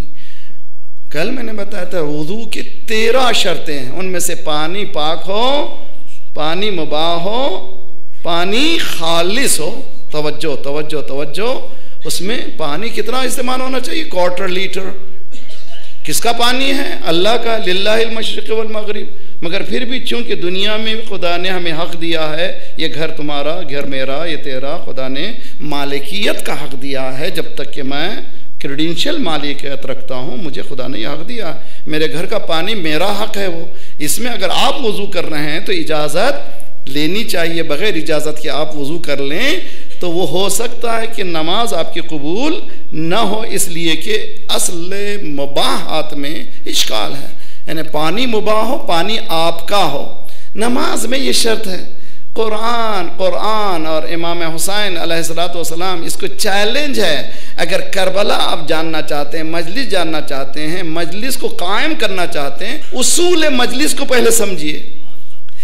कल मैंने बताया था वुज़ू की 13 शर्तें हैं, उनमें से पानी पाक हो, पानी मुबाह हो, पानी खालिस हो। तवज्जो तवज्जो तवज्जो, उसमें पानी कितना इस्तेमाल होना चाहिए? 1/4 लीटर। किसका पानी है? अल्लाह का, लिल्लाहिल मशरिक़ वल मग़रिब। मगर फिर भी चूंकि दुनिया में खुदा ने हमें हक़ दिया है, ये घर तुम्हारा, घर मेरा, ये तेरा, खुदा ने मालिकियत का हक़ दिया है। जब तक कि मैं क्रेडेंशियल मालिकियत रखता हूँ, मुझे खुदा ने यह हक़ दिया, मेरे घर का पानी मेरा हक़ है वो। इसमें अगर आप वज़ू कर रहे हैं तो इजाज़त लेनी चाहिए, बग़ैर इजाज़त के आप वज़ू कर लें तो वो हो सकता है कि नमाज आपकी कबूल न हो, इसलिए कि असल मुबाहात में इश्काल है। यानी पानी मुबाह हो, पानी आपका हो। नमाज में ये शर्त है। कुरान और इमाम हुसैन अलैहिस्सलाम, इसको चैलेंज है। अगर करबला आप जानना चाहते हैं, मजलिस जानना चाहते हैं, मजलिस को कायम करना चाहते हैं, उसूल मजलिस को पहले समझिए।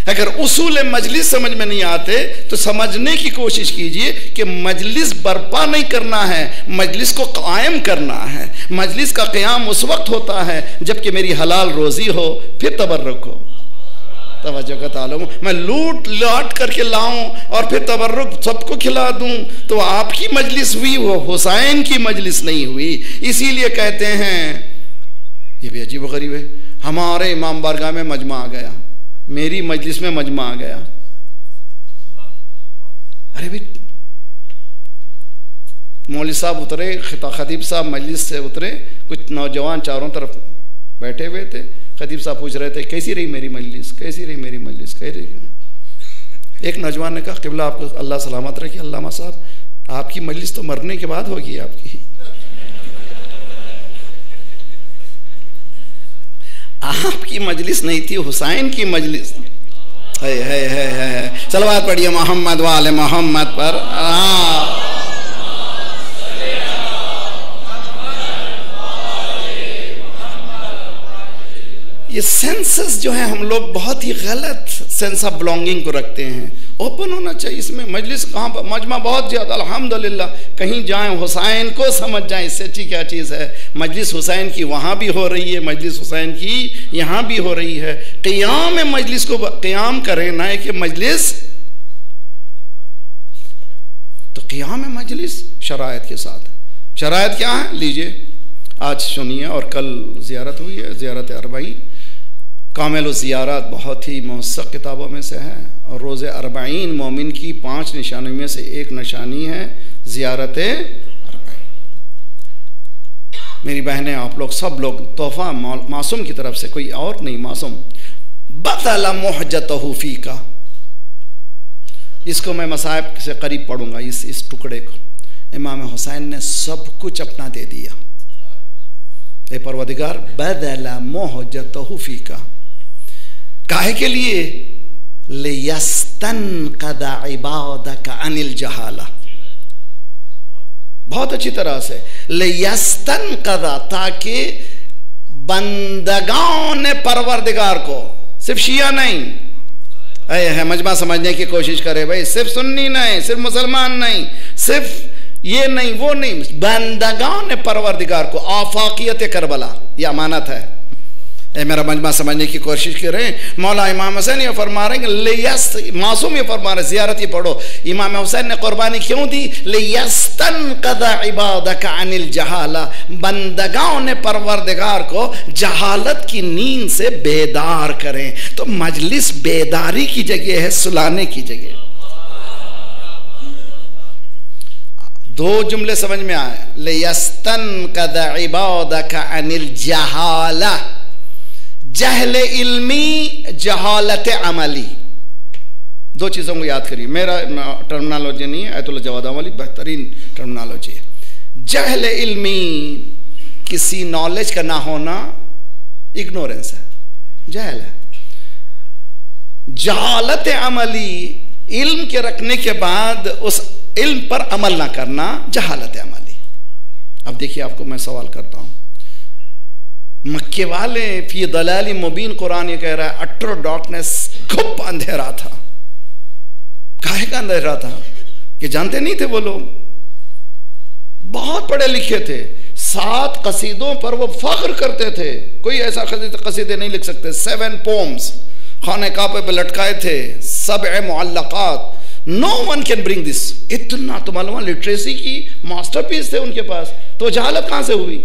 अगर उसूल मजलिस समझ में नहीं आते तो समझने की कोशिश कीजिए कि मजलिस बर्पा नहीं करना है, मजलिस को कायम करना है। मजलिस का क़याम उस वक्त होता है जबकि मेरी हलाल रोज़ी हो, फिर तबर्रुक हो। तवज्जो का ताल्लुम, मैं लूट लाट करके लाऊं और फिर तबर्रुक सबको खिला दूं तो आपकी मजलिस हुई, वो हुसैन की मजलिस नहीं हुई। इसीलिए कहते हैं, ये भी अजीब गरीब है, हमारे इमाम बारगाह में मजमा आ गया, मेरी मजलिस में मजमा आ गया। अरे भाई, मौलवी साहब उतरे, खतीब साहब मजलिस से उतरे, कुछ नौजवान चारों तरफ बैठे हुए थे। खतीब साहब पूछ रहे थे, कैसी रही मेरी मजलिस, कैसी रही मेरी मजलिस, कैसी रही? एक नौजवान ने कहा, क़िबला आपको अल्लाह सलामत रखे। अल्लामा साहब, आपकी मजलिस तो मरने के बाद होगी आपकी, आपकी मजलिस नहीं थी, हुसैन की मजलिस है। सलवात पढ़िए मोहम्मद वाले मोहम्मद पर। ये सेंसेस जो है, हम लोग बहुत ही गलत सेंस ऑफ बिलोंगिंग को रखते हैं। ओपन होना चाहिए इसमें। मजलिस कहाँ पर, मजमा बहुत ज़्यादा, अल्हम्दुलिल्लाह, कहीं जाएं हुसैन को समझ जाएं, इससे अच्छी क्या चीज़ है। मजलिस हुसैन की वहाँ भी हो रही है, मजलिस हुसैन की यहाँ भी हो रही है। क़ियाम मजलिस को क़ियाम करें, ना कि मजलिस। तो क़ियाम मजलिस शराइत के साथ। शराइत क्या है लीजिए, आज सुनिए, और कल ज़ियारत हुई है, ज़ियारत अरबाईन। कामिल ज़ियारत बहुत ही मौसक़ किताबों में से है, और रोज़े अरबाईन मोमिन की 5 निशानी में से एक निशानी है ज़ियारत अरबाईन। मेरी बहनें, आप लोग सब लोग तोहफ़ा मासूम की तरफ से, कोई और नहीं, मासूम। बतला मुहज्जतहु फ़ीका, इसको मैं मसाइब से करीब पढ़ूंगा, इस टुकड़े को। इमाम हुसैन ने सब कुछ अपना दे दिया। ए परवदिगार, बदला मुहज्जतहु फ़ीका, काहे के लिए? लियस्तनक़दा इबादका अनिल जहाला। बहुत अच्छी तरह से, लियस्तनक़दा, ताकि बंदगाओं ने परवरदिगार को, सिर्फ शिया नहीं है, मजमा समझने की कोशिश करे भाई, सिर्फ सुन्नी नहीं, सिर्फ मुसलमान नहीं, सिर्फ ये नहीं वो नहीं, बंदगाओं ने परवरदिगार को, आफाकियत करबला, ये अमानत है। मेरा मजमा समझने की कोशिश कर रहे हैं। मौला इमाम हुसैन ये फरमा रहे हैं, मासूम ये फरमा रहे, ज़ियारत ये पढ़ो, इमाम हुसैन ने कुर्बानी क्यों दी? लियस्तनक़दा इबादका अनिल जहाला, बंदगाओं ने परवरदिगार को जहालत की नींद से बेदार करें। तो मजलिस बेदारी की जगह है, सुलाने की जगह। दो जुमले समझ में आए, लियस्तनक़द इबादका अनिल जहाला, जहल इल्मी, जहालत अमली। दो चीज़ों को याद करिए, मेरा टर्मिनोलॉजी नहीं है, आयतुल्लाह जवाद वाली बेहतरीन टर्मिनोलॉजी है। जहल इल्मी, किसी नॉलेज का ना होना इग्नोरेंस है, जहल है। जहालत अमली, इल्म के रखने के बाद उस इल्म पर अमल ना करना, जहालत अमली। अब देखिए, आपको मैं सवाल करता हूं, मक्के वाले फी दलाली मुबीन, कुरान ये कह रहा है अटर डार्कनेस, घुप अंधेरा था। काहे का अंधेरा था कि जानते नहीं थे वो लोग, बहुत पढ़े लिखे थे, 7 कसीदों पर वो फख्र करते थे। कोई ऐसा कसीदे नहीं लिख सकते। 7 पोम्स खाने काबे पे लटकाए थे, 7 मुअल्लकात, no one can bring this. इतना तो मालूम, लिटरेसी की मास्टरपीस थे उनके पास, तो जहालत कहां से हुई?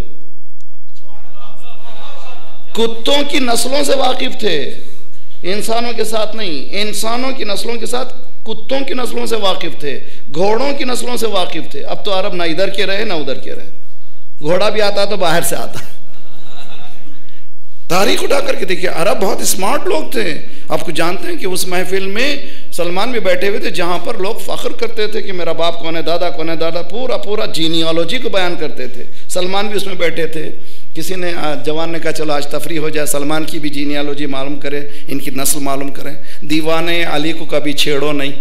कुत्तों की नस्लों से वाकिफ थे, इंसानों के साथ नहीं। इंसानों की नस्लों के साथ कुत्तों की नस्लों से वाकिफ थे, घोड़ों की नस्लों से वाकिफ थे। अब तो अरब ना इधर के रहे ना उधर के रहे, घोड़ा भी आता तो बाहर से आता। तारीख उठा करके देखिए, अरब बहुत स्मार्ट लोग थे। आपको जानते हैं कि उस महफिल में सलमान भी बैठे हुए थे, जहां पर लोग फख्र करते थे कि मेरा बाप कौन है, दादा कौन है, दादा पूरा पूरा जीनियोलॉजी को बयान करते थे। सलमान भी उसमें बैठे थे। किसी ने जवान ने कहा चलो आज तफरी हो जाए, सलमान की भी जीनियोलॉजी मालूम करें, इनकी नस्ल मालूम करें। दीवाने अली को कभी छेड़ो नहीं।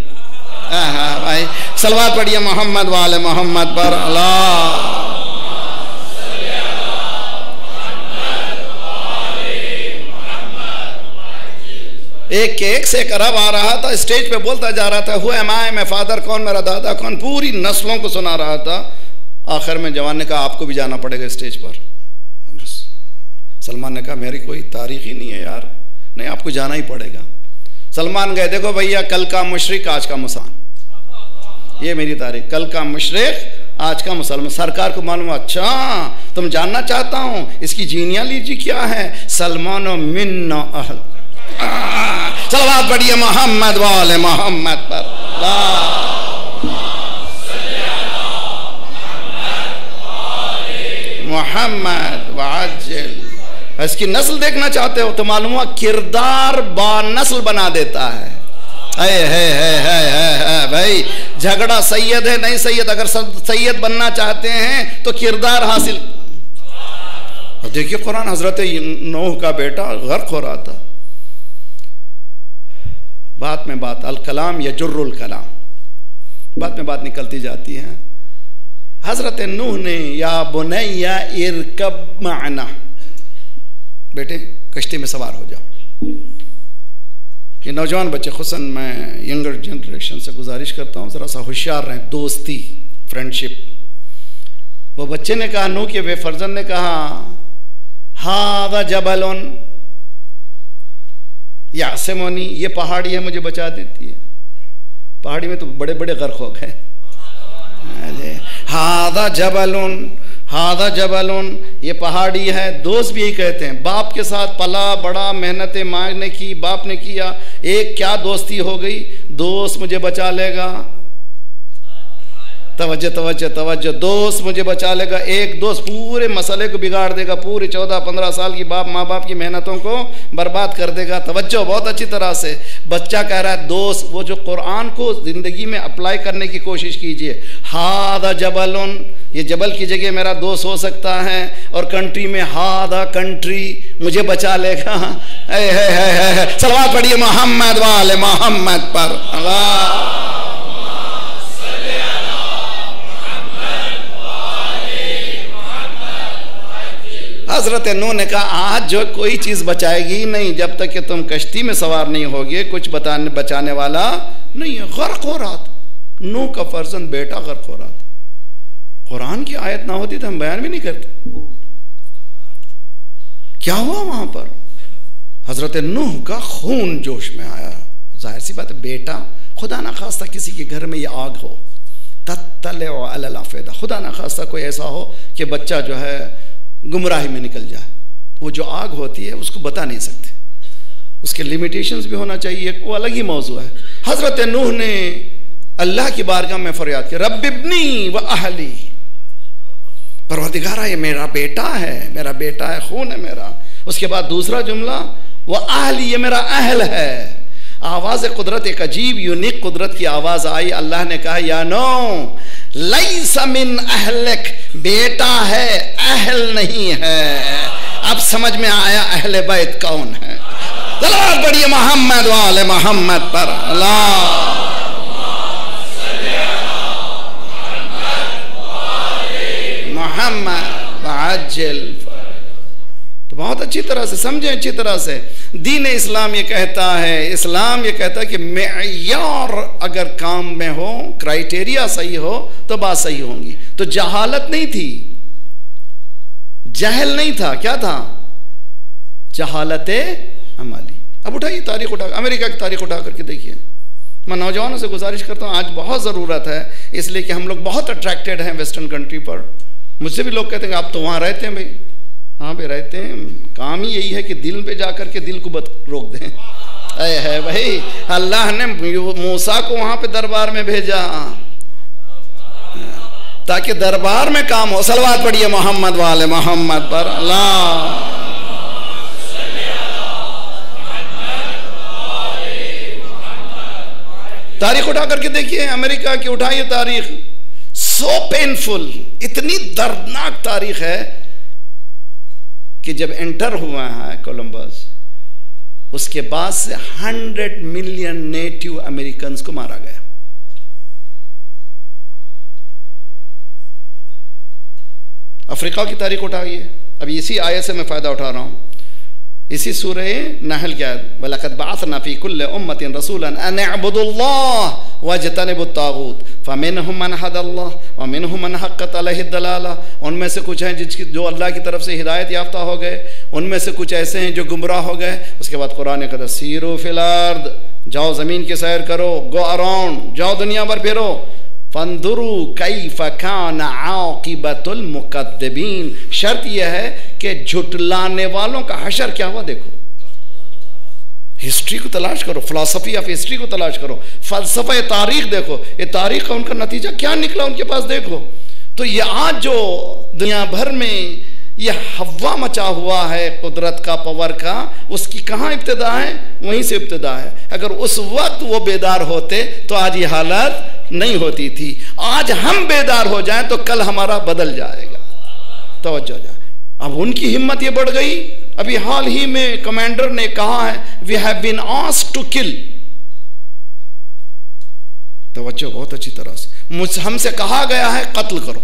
हाँ भाई, सलवात पढ़िए मोहम्मद वाले मोहम्मद पर। अल्लाह एक से एक अरब आ रहा था, स्टेज पे बोलता जा रहा था, हु एम आई, मैं फादर कौन, मेरा दादा कौन, पूरी नस्लों को सुना रहा था। आखिर में जवान ने कहा आपको भी जाना पड़ेगा स्टेज पर। सलमान ने कहा मेरी कोई तारीख ही नहीं है यार, नहीं आपको जाना ही पड़ेगा। सलमान गए, देखो भैया कल का मुशरिक आज का मुसान, ये मेरी तारीख, कल का मुशरिक आज का मुसलमान। सरकार को मालूम, अच्छा तुम जानना चाहता हूं इसकी जीनियोलॉजी क्या है। सलमान मिन्ना अहल, सलवात पढ़िए मोहम्मद वाले मोहम्मद पर। मोहम्मद वाजिल। इसकी नस्ल देखना चाहते हो तो मालूम हुआ किरदार बा नस्ल बना देता है। है भाई, झगड़ा सैयद है नहीं सैयद, अगर सैयद बनना चाहते हैं तो किरदार हासिल। देखिए कुरान, हजरत नूह का बेटा गर्क हो रहा था, बात में बात, अल कलाम यजुर्रुल कलाम, बात में बात निकलती जाती है। हजरत नूह ने या बुनैया इरकब माना, बेटे कश्ती में सवार हो जाओ। ये नौजवान बच्चे, खुसन मैं यंगर जनरेशन से गुजारिश करता हूँ ज़रा सा होशियार रहें, दोस्ती फ्रेंडशिप। वो बच्चे ने कहा, नूह के बेफर्जन ने कहा, हादा जबलुन यासिमुनी, ये पहाड़ी है मुझे बचा देती है। पहाड़ी में तो बड़े बड़े गर्क हो गए। हादा जबलुन, हादा जबलुन, ये पहाड़ी है। दोस्त भी यही कहते हैं, बाप के साथ पला बड़ा, मेहनतें माँ ने की, बाप ने किया, एक क्या दोस्ती हो गई, दोस्त मुझे बचा लेगा। तवज्जो तवज्जो तवज्जो, दोस्त मुझे बचा लेगा। एक दोस्त पूरे मसले को बिगाड़ देगा, पूरे 14-15 साल की माँ बाप की मेहनतों को बर्बाद कर देगा। तवज्जो बहुत अच्छी तरह से। बच्चा कह रहा है दोस्त, वो जो कुरान को ज़िंदगी में अप्लाई करने की कोशिश कीजिए। हादा जबलुन, ये जबल की जगह मेरा दोस्त हो सकता है, और कंट्री में हादा कंट्री मुझे बचा लेगा। सलवात पढ़िए मोहम्मद वाले मोहम्मद पर। अल्लाह हजरत नूह ने कहा आज जो कोई चीज़ बचाएगी ही नहीं जब तक कि तुम कश्ती में सवार नहीं होगे, कुछ बचाने वाला नहीं है। गर्क हो रहा था, नूह का फर्जंद बेटा गर्क हो रहा था। कुरान की आयत ना होती तो हम बयान भी नहीं करते। क्या हुआ वहां पर? हजरत नूह का खून जोश में आया। जाहिर सी बात है, बेटा, खुदा ना खास्ता किसी के घर में ये आग हो, तत्तले अल अफ़ीदा, खुदा ना खास्ता कोई ऐसा हो कि बच्चा जो है गुमराही में निकल जाए, वो जो आग होती है उसको बता नहीं सकते, उसके लिमिटेशंस भी होना चाहिए, वो अलग ही मौजू है। हजरत नूह ने अल्लाह की बारगाह में फरियाद की, रब्बिब्नी व अहली, परवरदिगारा ये मेरा बेटा है, मेरा बेटा है, खून है मेरा। उसके बाद दूसरा जुमला व अहली, ये मेरा अहल है। आवाज़ कुदरत, एक अजीब यूनिक कुदरत की आवाज़ आई। अल्लाह ने कहा या नो लैसा मिन अहलिक, बेटा है अहल नहीं है। अब समझ में आया अहले बैत कौन है। सलावत पढ़िए मोहम्मद वाले मोहम्मद पर। अल्लाह मोहम्मद वाजिल। तो बहुत अच्छी तरह से समझें, अच्छी तरह से दीन इस्लाम ये कहता है, इस्लाम ये कहता है कि मेयार अगर काम में हो, क्राइटेरिया सही हो तो बात सही होंगी। तो जहालत नहीं थी, जहल नहीं था, क्या था? जहालत अमली। अब उठाइए तारीख उठा, अमेरिका की तारीख उठा करके देखिए। मैं नौजवानों से गुजारिश करता हूँ, आज बहुत ज़रूरत है, इसलिए कि हम लोग बहुत अट्रैक्टेड हैं वेस्टर्न कंट्री पर। मुझसे भी लोग कहते हैं कि आप तो वहाँ रहते हैं। भाई हाँ भाई रहते हैं, काम ही यही है कि दिल पे जा करके दिल को रोक दें। है भाई, अल्लाह ने मूसा को वहाँ पे दरबार में भेजा ताकि दरबार में काम हो। सलवात पढ़िए मोहम्मद वाले मोहम्मद पर। अल्लाह तारीख उठा करके देखिए, अमेरिका की उठाइए तारीख। सो पेनफुल, इतनी दर्दनाक तारीख है कि जब एंटर हुआ है कोलंबस, उसके बाद से 100 मिलियन नेटिव अमेरिकन को मारा गया। अफ्रीका की तारीख उठाइए। अब इसी आयत से मैं फायदा उठा रहा हूं, इसी सूरह नहल क्या है, वलक़द बअसना फ़ी कुल्लि उम्मतिन रसूलन अन अअबुदुल्लाह वज्तनिबुत तागूत फ़मिनहुम मन हदल्लाह व मिनहुम मन हक़्क़त अलैहि दलाला। उनमें से कुछ हैं जिसकी जो अल्लाह की तरफ से हिदायत याफ्ता हो गए, उनमें से कुछ ऐसे हैं जो गुमराह हो गए। उसके बाद कुरान कहता है सीरू फिल अर्द, जाओ ज़मीन की सैर करो, गो अराउंड, जाओ दुनिया भर फिरो। फंदुरू कैफ़ कान आक़िबतुल मुकद्दिबीन। शर्त यह है कि झुटलाने वालों का हशर क्या हुआ देखो। हिस्ट्री को तलाश करो, फिलॉसफी ऑफ हिस्ट्री को तलाश करो, फलसफा तारीख देखो, ये तारीख का उनका नतीजा क्या निकला उनके पास देखो। तो ये आज जो दुनिया भर में ये हवा मचा हुआ है कुदरत का, पावर का, उसकी कहाँ इब्तिदा है? वहीं से इब्तिदा है। अगर उस वक्त वो बेदार होते तो आज ये हालत नहीं होती थी। आज हम बेदार हो जाएं तो कल हमारा बदल जाएगा। तवज्जो जाए। अब उनकी हिम्मत ये बढ़ गई। अभी हाल ही में कमांडर ने कहा है we have been asked to kill. तवज्जो बहुत अच्छी तरह से, हमसे कहा गया है कत्ल करो।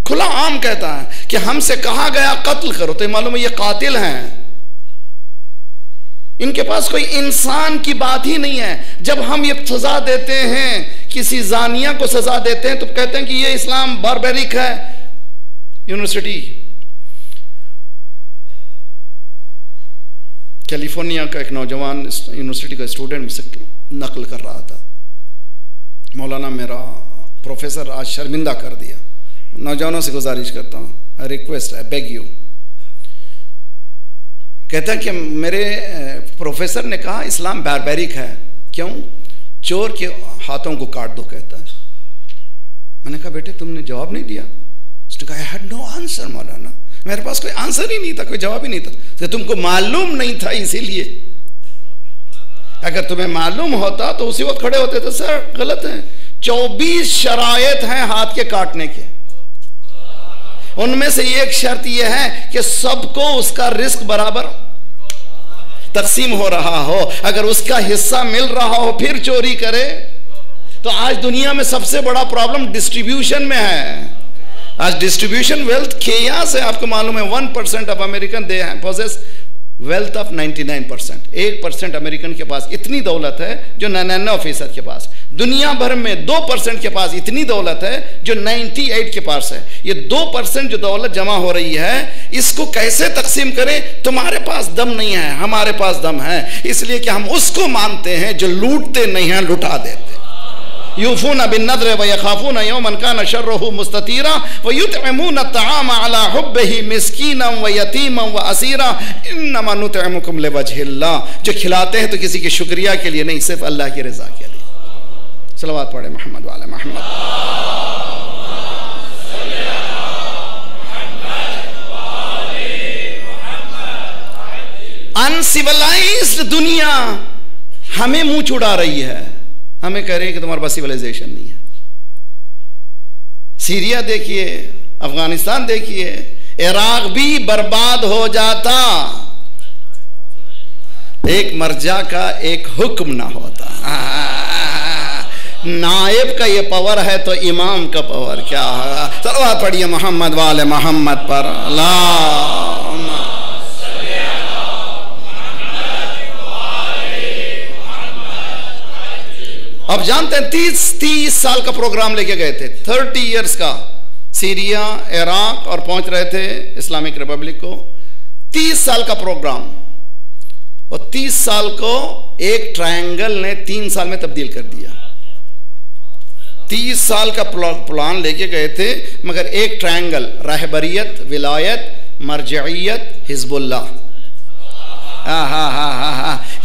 खुला आम कहता है कि हमसे कहा गया कत्ल करो, तो मालूम है ये कातिल हैं। इनके पास कोई इंसान की बात ही नहीं है। जब हम ये सजा देते हैं, किसी जानिया को सजा देते हैं, तो कहते हैं कि ये इस्लाम बारबेरिक है। यूनिवर्सिटी कैलिफोर्निया का एक नौजवान यूनिवर्सिटी का स्टूडेंट मुझसे नकल कर रहा था, मौलाना मेरा प्रोफेसर आज शर्मिंदा कर दिया। नौजवानों से गुजारिश करता हूँ, I request, I beg you. कहता है कि मेरे प्रोफेसर ने कहा इस्लाम बारबेरिक है। क्यों? चोर के हाथों को काट दो, कहता है। मैंने कहा बेटे तुमने जवाब नहीं दिया। उसने कहा आई हैड नो आंसर मौलाना, मेरे पास कोई आंसर ही नहीं था, कोई जवाब ही नहीं था। तो तुमको मालूम नहीं था इसीलिए। अगर तुम्हें मालूम होता तो उसी वक्त खड़े होते थे। सर गलत है। 24 शरायत हैं हाथ के काटने के, उनमें से एक शर्त यह है कि सबको उसका रिस्क बराबर तकसीम हो रहा हो। अगर उसका हिस्सा मिल रहा हो फिर चोरी करे। तो आज दुनिया में सबसे बड़ा प्रॉब्लम डिस्ट्रीब्यूशन में है। आज डिस्ट्रीब्यूशन वेल्थ केयास है। आपको मालूम है 1% of American they possess wealth of 99%। 1% American के पास इतनी दौलत है जो 99% के पास। दुनिया भर में 2% के पास इतनी दौलत है जो 98 के पास है। ये 2% जो दौलत जमा हो रही है, इसको कैसे तकसीम करें? तुम्हारे पास दम नहीं है, हमारे पास दम है। इसलिए कि हम उसको मानते हैं जो लूटते नहीं हैं, लुटा देते। यूफूना बिन्नज़्र व यखाफूना यौमन कान शर्रुहु मुस्ततीरा व युतइमूना अत-तआम अला हुब्बिही मिस्कीनन व यतीमन व असीरा इन्नमा नुतइमुकुम लिवजहिल्लाह। जो खिलाते हैं तो किसी के शुक्रिया के लिए नहीं, सिर्फ अल्लाह की रज़ा के लिए। सलवात पढ़े मोहम्मद वाले मोहम्मद। अनसिविलाइज्ड दुनिया हमें मुंह छुड़ा रही है, हमें कह रही है कि तुम्हारे पास सिविलाइजेशन नहीं है। सीरिया देखिए, अफगानिस्तान देखिए, इराक भी बर्बाद हो जाता एक मर्जा का एक हुक्म ना होता। नायब का ये पावर है तो इमाम का पावर क्या है। सलवात पढ़िए मोहम्मद वाले मोहम्मद पर। अब जानते हैं 30 साल का प्रोग्राम लेके गए थे, 30 इयर्स का, सीरिया, इराक और पहुंच रहे थे इस्लामिक रिपब्लिक को। 30 साल का प्रोग्राम, और 30 साल को एक ट्रायंगल ने 3 साल में तब्दील कर दिया। 30 साल का प्लान लेके गए थे, मगर एक ट्रायंगल, रहबरियत, विलायत, मरजइयत, हिजबुल्लाह,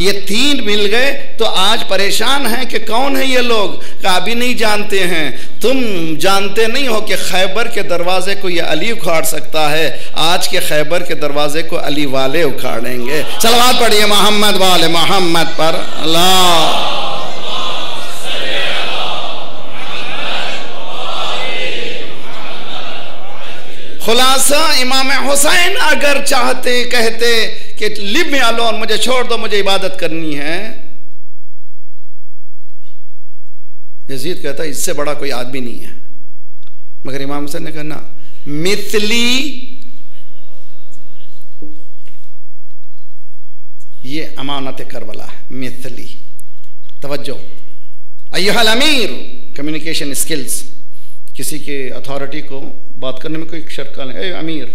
ये 3 मिल गए तो आज परेशान हैं कि कौन है ये लोग, अभी नहीं जानते हैं। तुम जानते नहीं हो कि खैबर के दरवाजे को ये अली उखाड़ सकता है, आज के खैबर के दरवाजे को अली वाले उखाड़ेंगे। सलवात पढ़िए मोहम्मद वाले मोहम्मद पर। अल्लाह खुलासा, इमाम हुसैन अगर चाहते, कहते कि लिव मी अलोन, मुझे छोड़ दो, मुझे इबादत करनी है, यजीद कहता इससे बड़ा कोई आदमी नहीं है। मगर इमाम हुसैन ने कहना मिथली, ये अमानत करबला है, मिथली। तवज्जो, अय्युहल अमीर, कम्युनिकेशन स्किल्स, किसी के अथॉरिटी को बात करने में कोई शर्क नहीं। ए अमीर,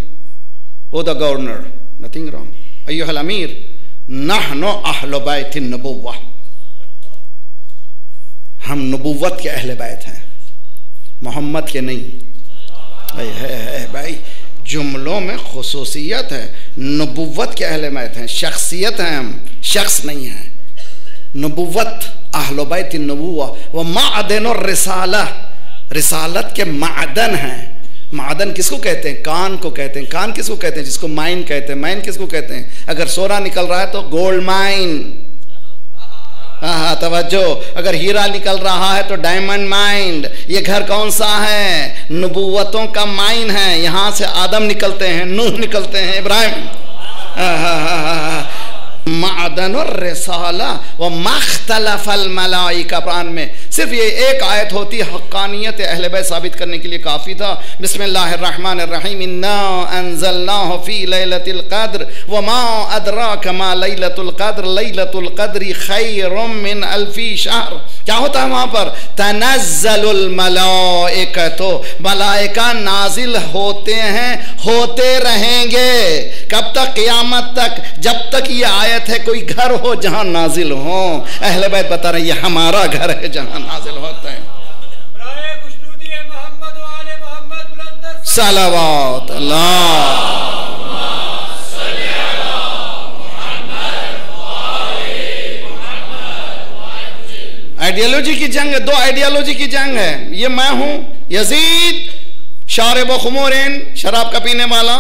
ओ द गवर्नर, नथिंग रॉन्ग। अय्युहल अमीर, नहनु अहले बैत नबुव्वा, हम नबुव्वत के अहले बैत हैं, मोहम्मद के नहीं। है भाई, जुमलों में खुसूसियत है, नबुव्वत के अहले बैत हैं, शख्सियत हैं हम, शख्स नहीं है। नबुव्वत, अहले बैत नबुव्वा व मादन रिसाला, रिसालत के मादन हैं। मादन किसको कहते हैं? कान को कहते हैं। कान किसको कहते हैं? जिसको माइन कहते हैं। माइन किसको कहते हैं? अगर सोना निकल रहा है तो गोल्ड माइन। हाँ, तवज्जो, अगर हीरा निकल रहा है तो डायमंड माइन। ये घर कौन सा है? नबुव्वतों का माइन है। यहाँ से आदम निकलते हैं, नूह निकलते हैं, इब्राहिम। मादन और रिसाला व मख्तलफल मलाइका। कुरान में सिर्फ ये एक आयत होती, हक्कानियत अहले बैत साबित करने के लिए काफ़ी था। बिस्मिल्लाहिर्रहमानिर्रहीम, इन्ना अंज़लनाहु फी लैलतिल क़द्र व मा अदराक मा लैलतुल क़द्र, लैलतुल क़द्रि खैरुम मिन अल्फी शहर। क्या होता है वहाँ पर? तनज़्ज़लुल मलाइकतु, मलाइका नाजिल होते हैं, होते रहेंगे। कब तक? क़यामत तक, जब तक ये आयत है कोई घर हो जहां नाजिल हो। अहले बैत बता रहे ये हमारा घर है जहां नाजिल होता है। सलावत अल्लाह। आइडियोलॉजी की जंग है, 2 आइडियोलॉजी की जंग है। ये मैं हूं यजीद शारिब खुमूरिन, शराब का पीने वाला,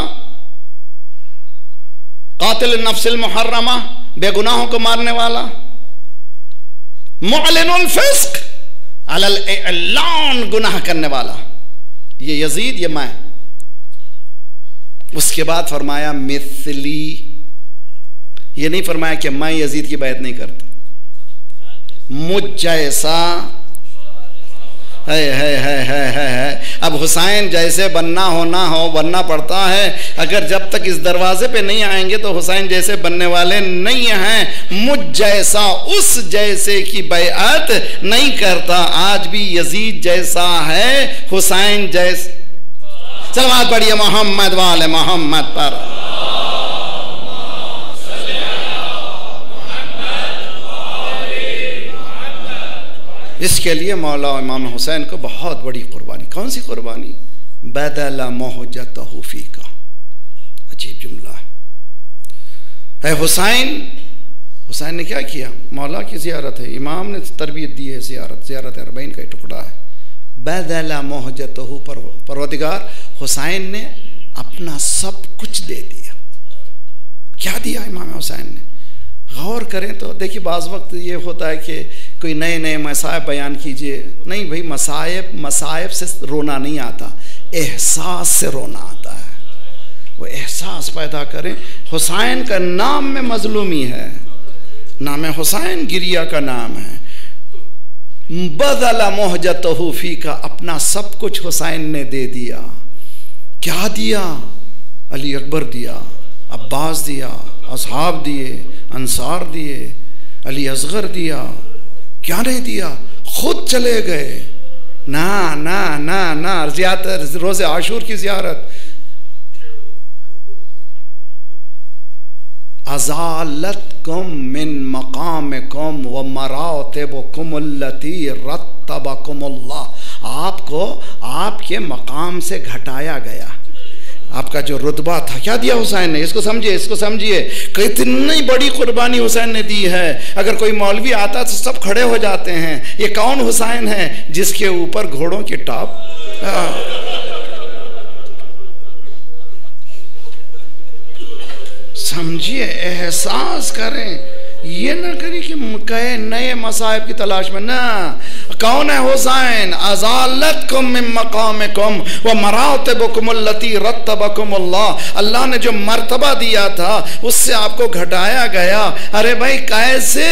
कातिल नफ्सिल मुहर्रमा, बेगुनाहों को मारने वाला, मुअलिनुल फिस्क अलल इलान, गुनाह करने वाला। ये यजीद, ये मैं। उसके बाद फरमाया मिथली, ये नहीं फरमाया कि मैं यजीद की बैत नहीं करता, मुझ जैसा है। अब हुसैन जैसे बनना पड़ता है। अगर जब तक इस दरवाजे पे नहीं आएंगे तो हुसैन जैसे बनने वाले नहीं हैं। मुझ जैसा, उस जैसे की बैअत नहीं करता। आज भी यजीद जैसा है, हुसैन जैसा। सलवात पढ़िए मोहम्मद वाले मोहम्मद पर। इसके लिए मौला इमाम हुसैन को बहुत बड़ी कुर्बानी। कौन सी कुर्बानी? बदला मोहजतहु फीका। अजीब जुमला है। हुसैन हुसैन ने क्या किया? मौला की ज़ियारत है, इमाम ने तरबियत दी है, ज़ियारत अरबईन का टुकड़ा है। बदला मोहजतहु, परवरदिगार हुसैन ने अपना सब कुछ दे दिया। क्या दिया इमाम हुसैन ने? गौर करें तो देखिए, बाज़ वक्त ये होता है कि कोई नए नए मसाइब बयान कीजिए। नहीं भाई, मसाइब से रोना नहीं आता, एहसास से रोना आता है। वो एहसास पैदा करें। हुसैन का नाम में मजलूमी है, नाम हुसैन गिरिया का नाम है। बदला मोहजतहु फीका, अपना सब कुछ हुसैन ने दे दिया। क्या दिया? अली अकबर दिया, अब्बास दिया, असहाब दिए, अंसार दिए, अली असगर दिया। क्या नहीं दिया? खुद चले गए। ना ना ना ना, रोज़े आशूर की ज़ियारत। अज़ालतकुम मिन मकामिकुम व मरातिबकुम अल्लती रत्तबकुमुल्लाह, आपको आपके मकाम से घटाया गया। आपका जो रुतबा था, क्या दिया हुसैन ने? इसको समझिए, इसको समझिए। कितनी बड़ी कुर्बानी हुसैन ने दी है। अगर कोई मौलवी आता तो सब खड़े हो जाते हैं। ये कौन हुसैन है जिसके ऊपर घोड़ों की टाप? समझिए, एहसास करें। ये ना करिए कि कहे नए मसाइब की तलाश में। ना, कौन है हुसैन? अज़ालतकुम मिन मकामिकुम व मरातिबकुम अल्लती रत्तबकुमुल्लाह, अल्लाह ने जो मर्तबा दिया था उससे आपको घटाया गया। अरे भाई, कैसे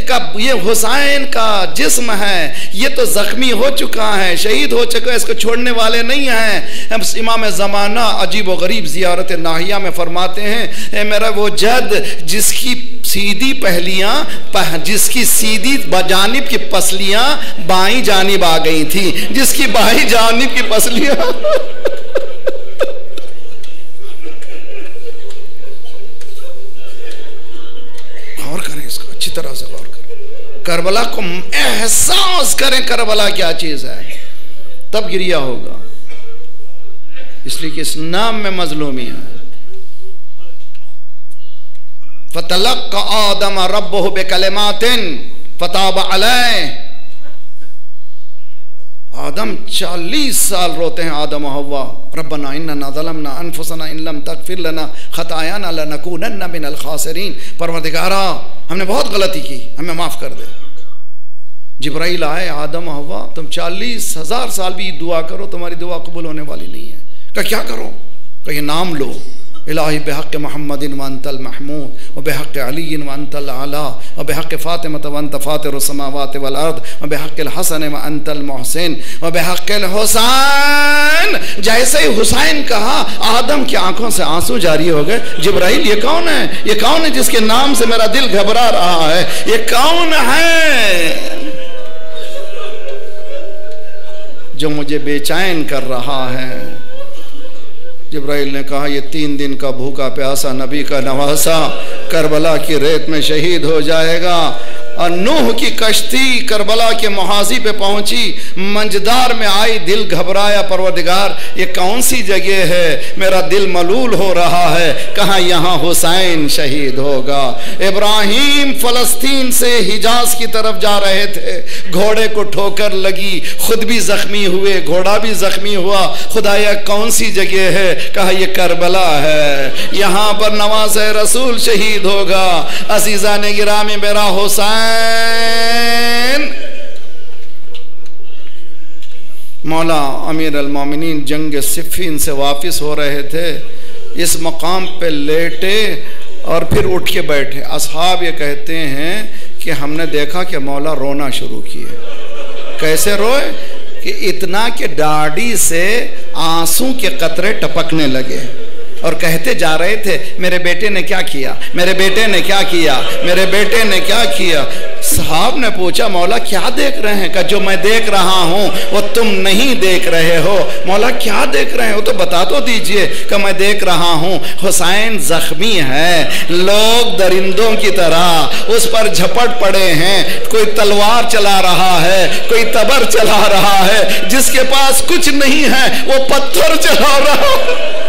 का ये हुसैन का जिस्म है, ये तो जख्मी हो चुका है, शहीद हो चुका है, इसको छोड़ने वाले नहीं हैं। इमाम ज़माना अजीब व गरीब ज़ियारत नाहिया में फरमाते हैं, मेरा वो जद जिसकी सीधी पहलियां, जिसकी सीधी जानिब की पसलियां बाई जानिब आ गई थी, जिसकी बाई जानिब की पसलियां गौर करें, इसको अच्छी तरह से गौर करें। करबला को एहसास करें, करबला क्या चीज है, तब गिरिया होगा। इसलिए कि इस नाम में मजलूमी है। फतलक्का आदम रब्बहु बिकलिमातिन फताब अलैह, आदम 40 साल रोते हैं, आदम हव्वा, रब्बना इन्नना ज़लमना अनफुसना इन लम तगफिर लना खतायाना लनकूनन्ना मिनल खासिरीन, परवरदिगारा हमने बहुत गलती की, हमें माफ़ कर दे। जिब्राइल आए, आदम हव्वा तुम 40,000 साल भी दुआ करो, तुम्हारी दुआ कबूल होने वाली नहीं है। कहा क्या करो? कहिए नाम लो, इलाही बेहक़ मोहम्मदिन व अंतल महमूद व बेहक़ अलीन व अंतल आला व बेहक़ फ़ातिमत व अंत फ़ातिरुस समावाति वल अर्द व बेहक़िल हसन व अंतल मोहसिन व बेहक़िल हुसैन। जैसे ही हुसैन कहा, आदम की आंखों से आंसू जारी हो गए। जिब्राइल, ये कौन है? ये कौन है जिसके नाम से मेरा दिल घबरा रहा है? ये कौन है जो मुझे बेचैन कर रहा है? जिब्राइल ने कहा, ये 3 दिन का भूखा प्यासा नबी का नवासा करबला की रेत में शहीद हो जाएगा। और नूह की कश्ती करबला के मुहाजी पे पहुंची, मंजदार में आई, दिल घबराया। परवरदिगार, ये कौन सी जगह है? मेरा दिल मलूल हो रहा है, कहाँ यहाँ हुसैन शहीद होगा। इब्राहिम फलस्तीन से हिजाज की तरफ जा रहे थे, घोड़े को ठोकर लगी, खुद भी जख्मी हुए, घोड़ा भी जख्मी हुआ। खुदाया कौन सी जगह है? कहा ये करबला है, यहाँ पर नवाज़ रसूल शहीद होगा। अज़ीज़ा ने गिरामी मेरा हुसैन। मौला अमीर अल मोमिनीन जंग सिफ़ीन से वापस हो रहे थे, इस मकाम पे लेटे और फिर उठ के बैठे। असहाब ये कहते हैं कि हमने देखा कि मौला रोना शुरू किए। कैसे रोए? कि इतना कि दाढ़ी से आंसू के कतरे टपकने लगे और कहते जा रहे थे, मेरे बेटे ने क्या किया, मेरे बेटे ने क्या किया, मेरे बेटे ने क्या किया। साहब ने पूछा, मौला क्या देख रहे हैं? कहा जो मैं देख रहा हूँ वो तुम नहीं देख रहे हो। मौला क्या देख रहे हैं? वो तो बता तो दीजिए। कि मैं देख रहा हूँ हुसैन जख्मी है, लोग दरिंदों की तरह उस पर झपट पड़े हैं, कोई तलवार चला रहा है, कोई तबर चला रहा है, जिसके पास कुछ नहीं है वो पत्थर चला रहा है।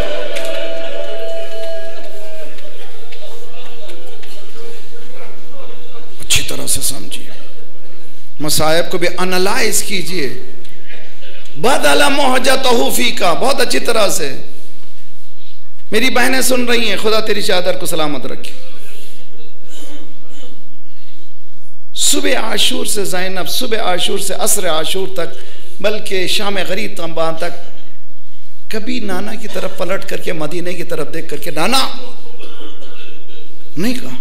अच्छी तरह से समझिए, मसाइब को भी एनालाइज कीजिए। बदला मोहजतहु फीका, बहुत अच्छी तरह से। मेरी बहनें सुन रही हैं, खुदा तेरी चादर को सलामत रखे। सुबह आशूर से ज़ैनब, सुबह आशूर से असर आशूर तक, बल्कि शाम गरीब तंबा तक कभी नाना की तरफ पलट करके, मदीने की तरफ देख करके नाना नहीं कहा।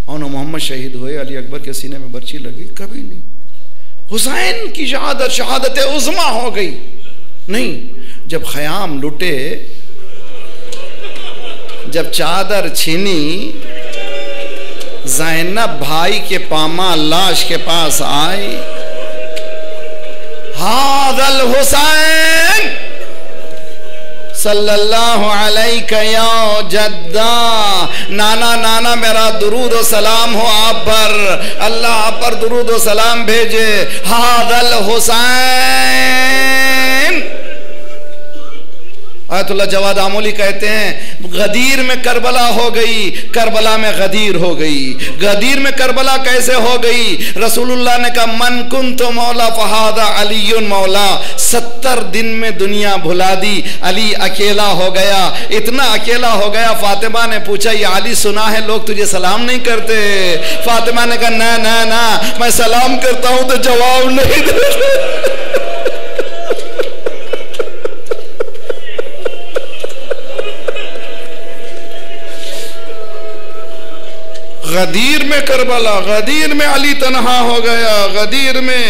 और मोहम्मद शहीद हुए, अली अकबर के सीने में बर्छी लगी, कभी नहीं। हुसैन की शहादत शहादत उज़्मा हो गई, नहीं। जब ख़याम लुटे, जब चादर छीनी, ज़ैनब भाई के पामा लाश के पास आई, हाज़ल हुसैन सल्लल्लाहु अलैहि या जद्दा, नाना नाना मेरा दुरूद व सलाम हो आप पर, अल्लाह आप पर दुरूद व सलाम भेजे। हाज़ल हुसैन। आयतुल्लाह जवाद आमोली कहते हैं गदीर में करबला हो गई, करबला में गदीर हो गई। गदीर में करबला कैसे हो गई? रसूलुल्लाह ने कहा मन कुन्तु मौला फहादा अलीयुन मौला। 70 दिन में दुनिया भुला दी, अली अकेला हो गया। इतना अकेला हो गया, फातिमा ने पूछा ये अली सुना है लोग तुझे सलाम नहीं करते? फातिमा ने कहा ना ना ना, मैं सलाम करता हूं तो जवाब नहीं देते। गदीर में करबला, गदीर में अली तन्हा हो गया। गदीर में,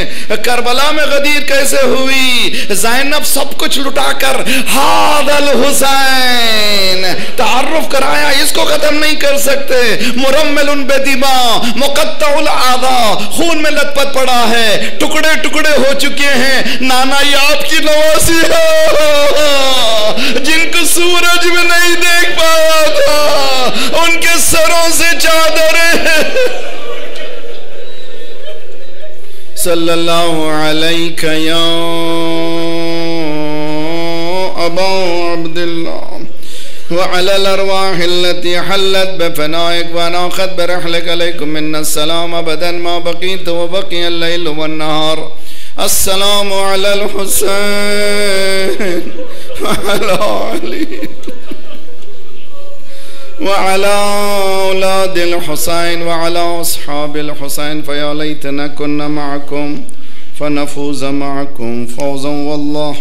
करबला में गदीर कैसे हुई? ज़ैनब सब कुछ लुटाकर हादल हुसैन तारुफ कराया, इसको खत्म नहीं कर सकते। मुरम्मिलुन बेदिमा मुक़त्तउल आधा, खून में लथपथ पड़ा है, टुकड़े टुकड़े हो चुके हैं। नाना ये आपकी नवासी है, जिनको सूरज में नहीं देख पाया था, उनके सरों से चादर सल्लल्लाहु अलैहि या अबा अब्दुल्लाह व अलल अरवाह अल्लती हल्लत बफनाइक व नाखत बरहलक अलैकुम मिन्नस सलाम अबदन मा बकीत व बकी अल-लैल व अन्नहार। अस्सलामु अलल हुसैन व अला अली वअला औलादिल हुसैन वअला अस्हाबिल हुसैन फया लैतना कुन्ना मअकुम फनफूज़ मअकुम फौज़न वल्लाह।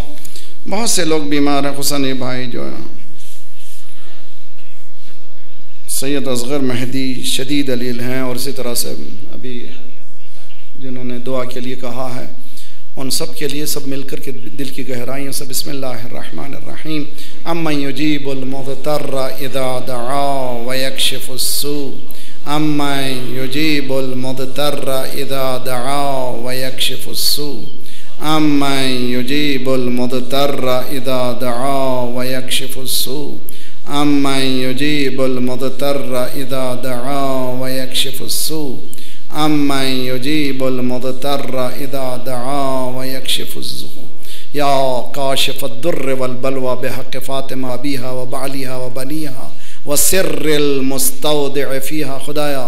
बहुत से लोग बीमार हैं, हुसैनी भाई जो है सैयद असगर मेहदी शदीद अलील हैं, और इसी तरह से अभी जिन्होंने दुआ के लिए कहा है उन सब के लिए, सब मिलकर के दिल की गहराइयों से बिस्मिल्लाहिर्रहमानिर्रहीम। अम्मन युजीबुल मुज़्तर्रा इज़ा दआ व यक्शिफुस्सू, अम्मन युजीबुल मुज़्तर्रा इज़ा दआ व यक्शिफुस्सू, अम्मन युजीबुल मुज़्तर्रा इज़ा दआ व यक्शिफुस्सू, अम्मन युजीबुल मुज़्तर्रा इज़ा दआ व यक्शिफुस्सू, अम्मन युजीबुल मुज़्तर्रा इज़ा दआ व यक्शिफुस्सू। या काशिफ़ुद्दुर्र वल बलवा बिहक़्क़ि फ़ातिमा अबीहा व बालिहा व बनीहा व सिर्रिल मुस्तौदिअ फ़ीहा। खुदाया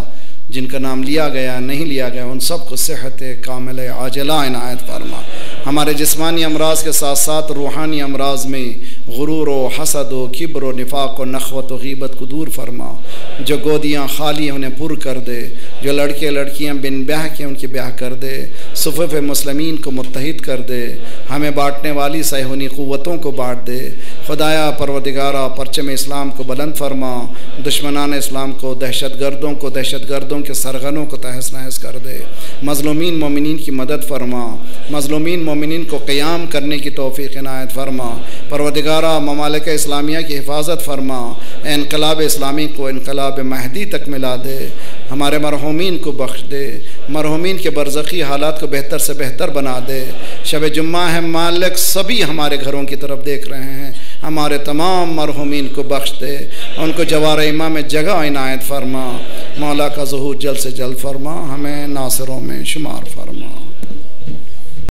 जिनका नाम लिया गया नहीं लिया गया उन सब को सेहत कामिल आजिला इनायत फरमा। हमारे जिस्मानी अमराज के साथ साथ रूहानी अमराज में गुरूर व हसद व किब्र व निफाक व नख़वत व गीबत को दूर फरमा। जो गोदियाँ खाली हैं उन्हें पुर कर दे, जो लड़के लड़कियाँ बिन ब्याह के उनकी ब्याह कर दे, सुफ़ुफ़ मुस्लिमीन को मुत्तहिद कर दे, हमें बाँटने वाली सैहुनी क़ुव्वतों को बाँट दे। खुदाया परवदिगारा परचम इस्लाम को बुलंद फरमा, दुश्मनान इस्लाम को, दहशतगर्दों को, दहशतगर्दों के सरगनों को तहस नहस कर दे। मज़लूमीन मोमिनीन की मदद फरमा, मज़लूमीन मोमिनीन को क़याम करने की तौफ़ीक़ इनायत फरमा। परवदिगारा ममालिक इस्लामिया की हिफाजत फरमा, इनक़लाब इस्लामी को इनक़लाब महदी तक मिला दे। हमारे मरहूमीन को बख्श दे, मरहूमीन के बरज़ख़ी हालात को बेहतर से बेहतर बना दे। शब जुम्मा है मालिक, सभी हमारे घरों की तरफ देख रहे हैं, हमारे तमाम मरहूमीन को बख्श दे, उनको जवार इमा में जगह इनायत फरमा। मौला का ज़हूर जल्द से जल्द फरमा, हमें नासिरों में शुमार फरमा।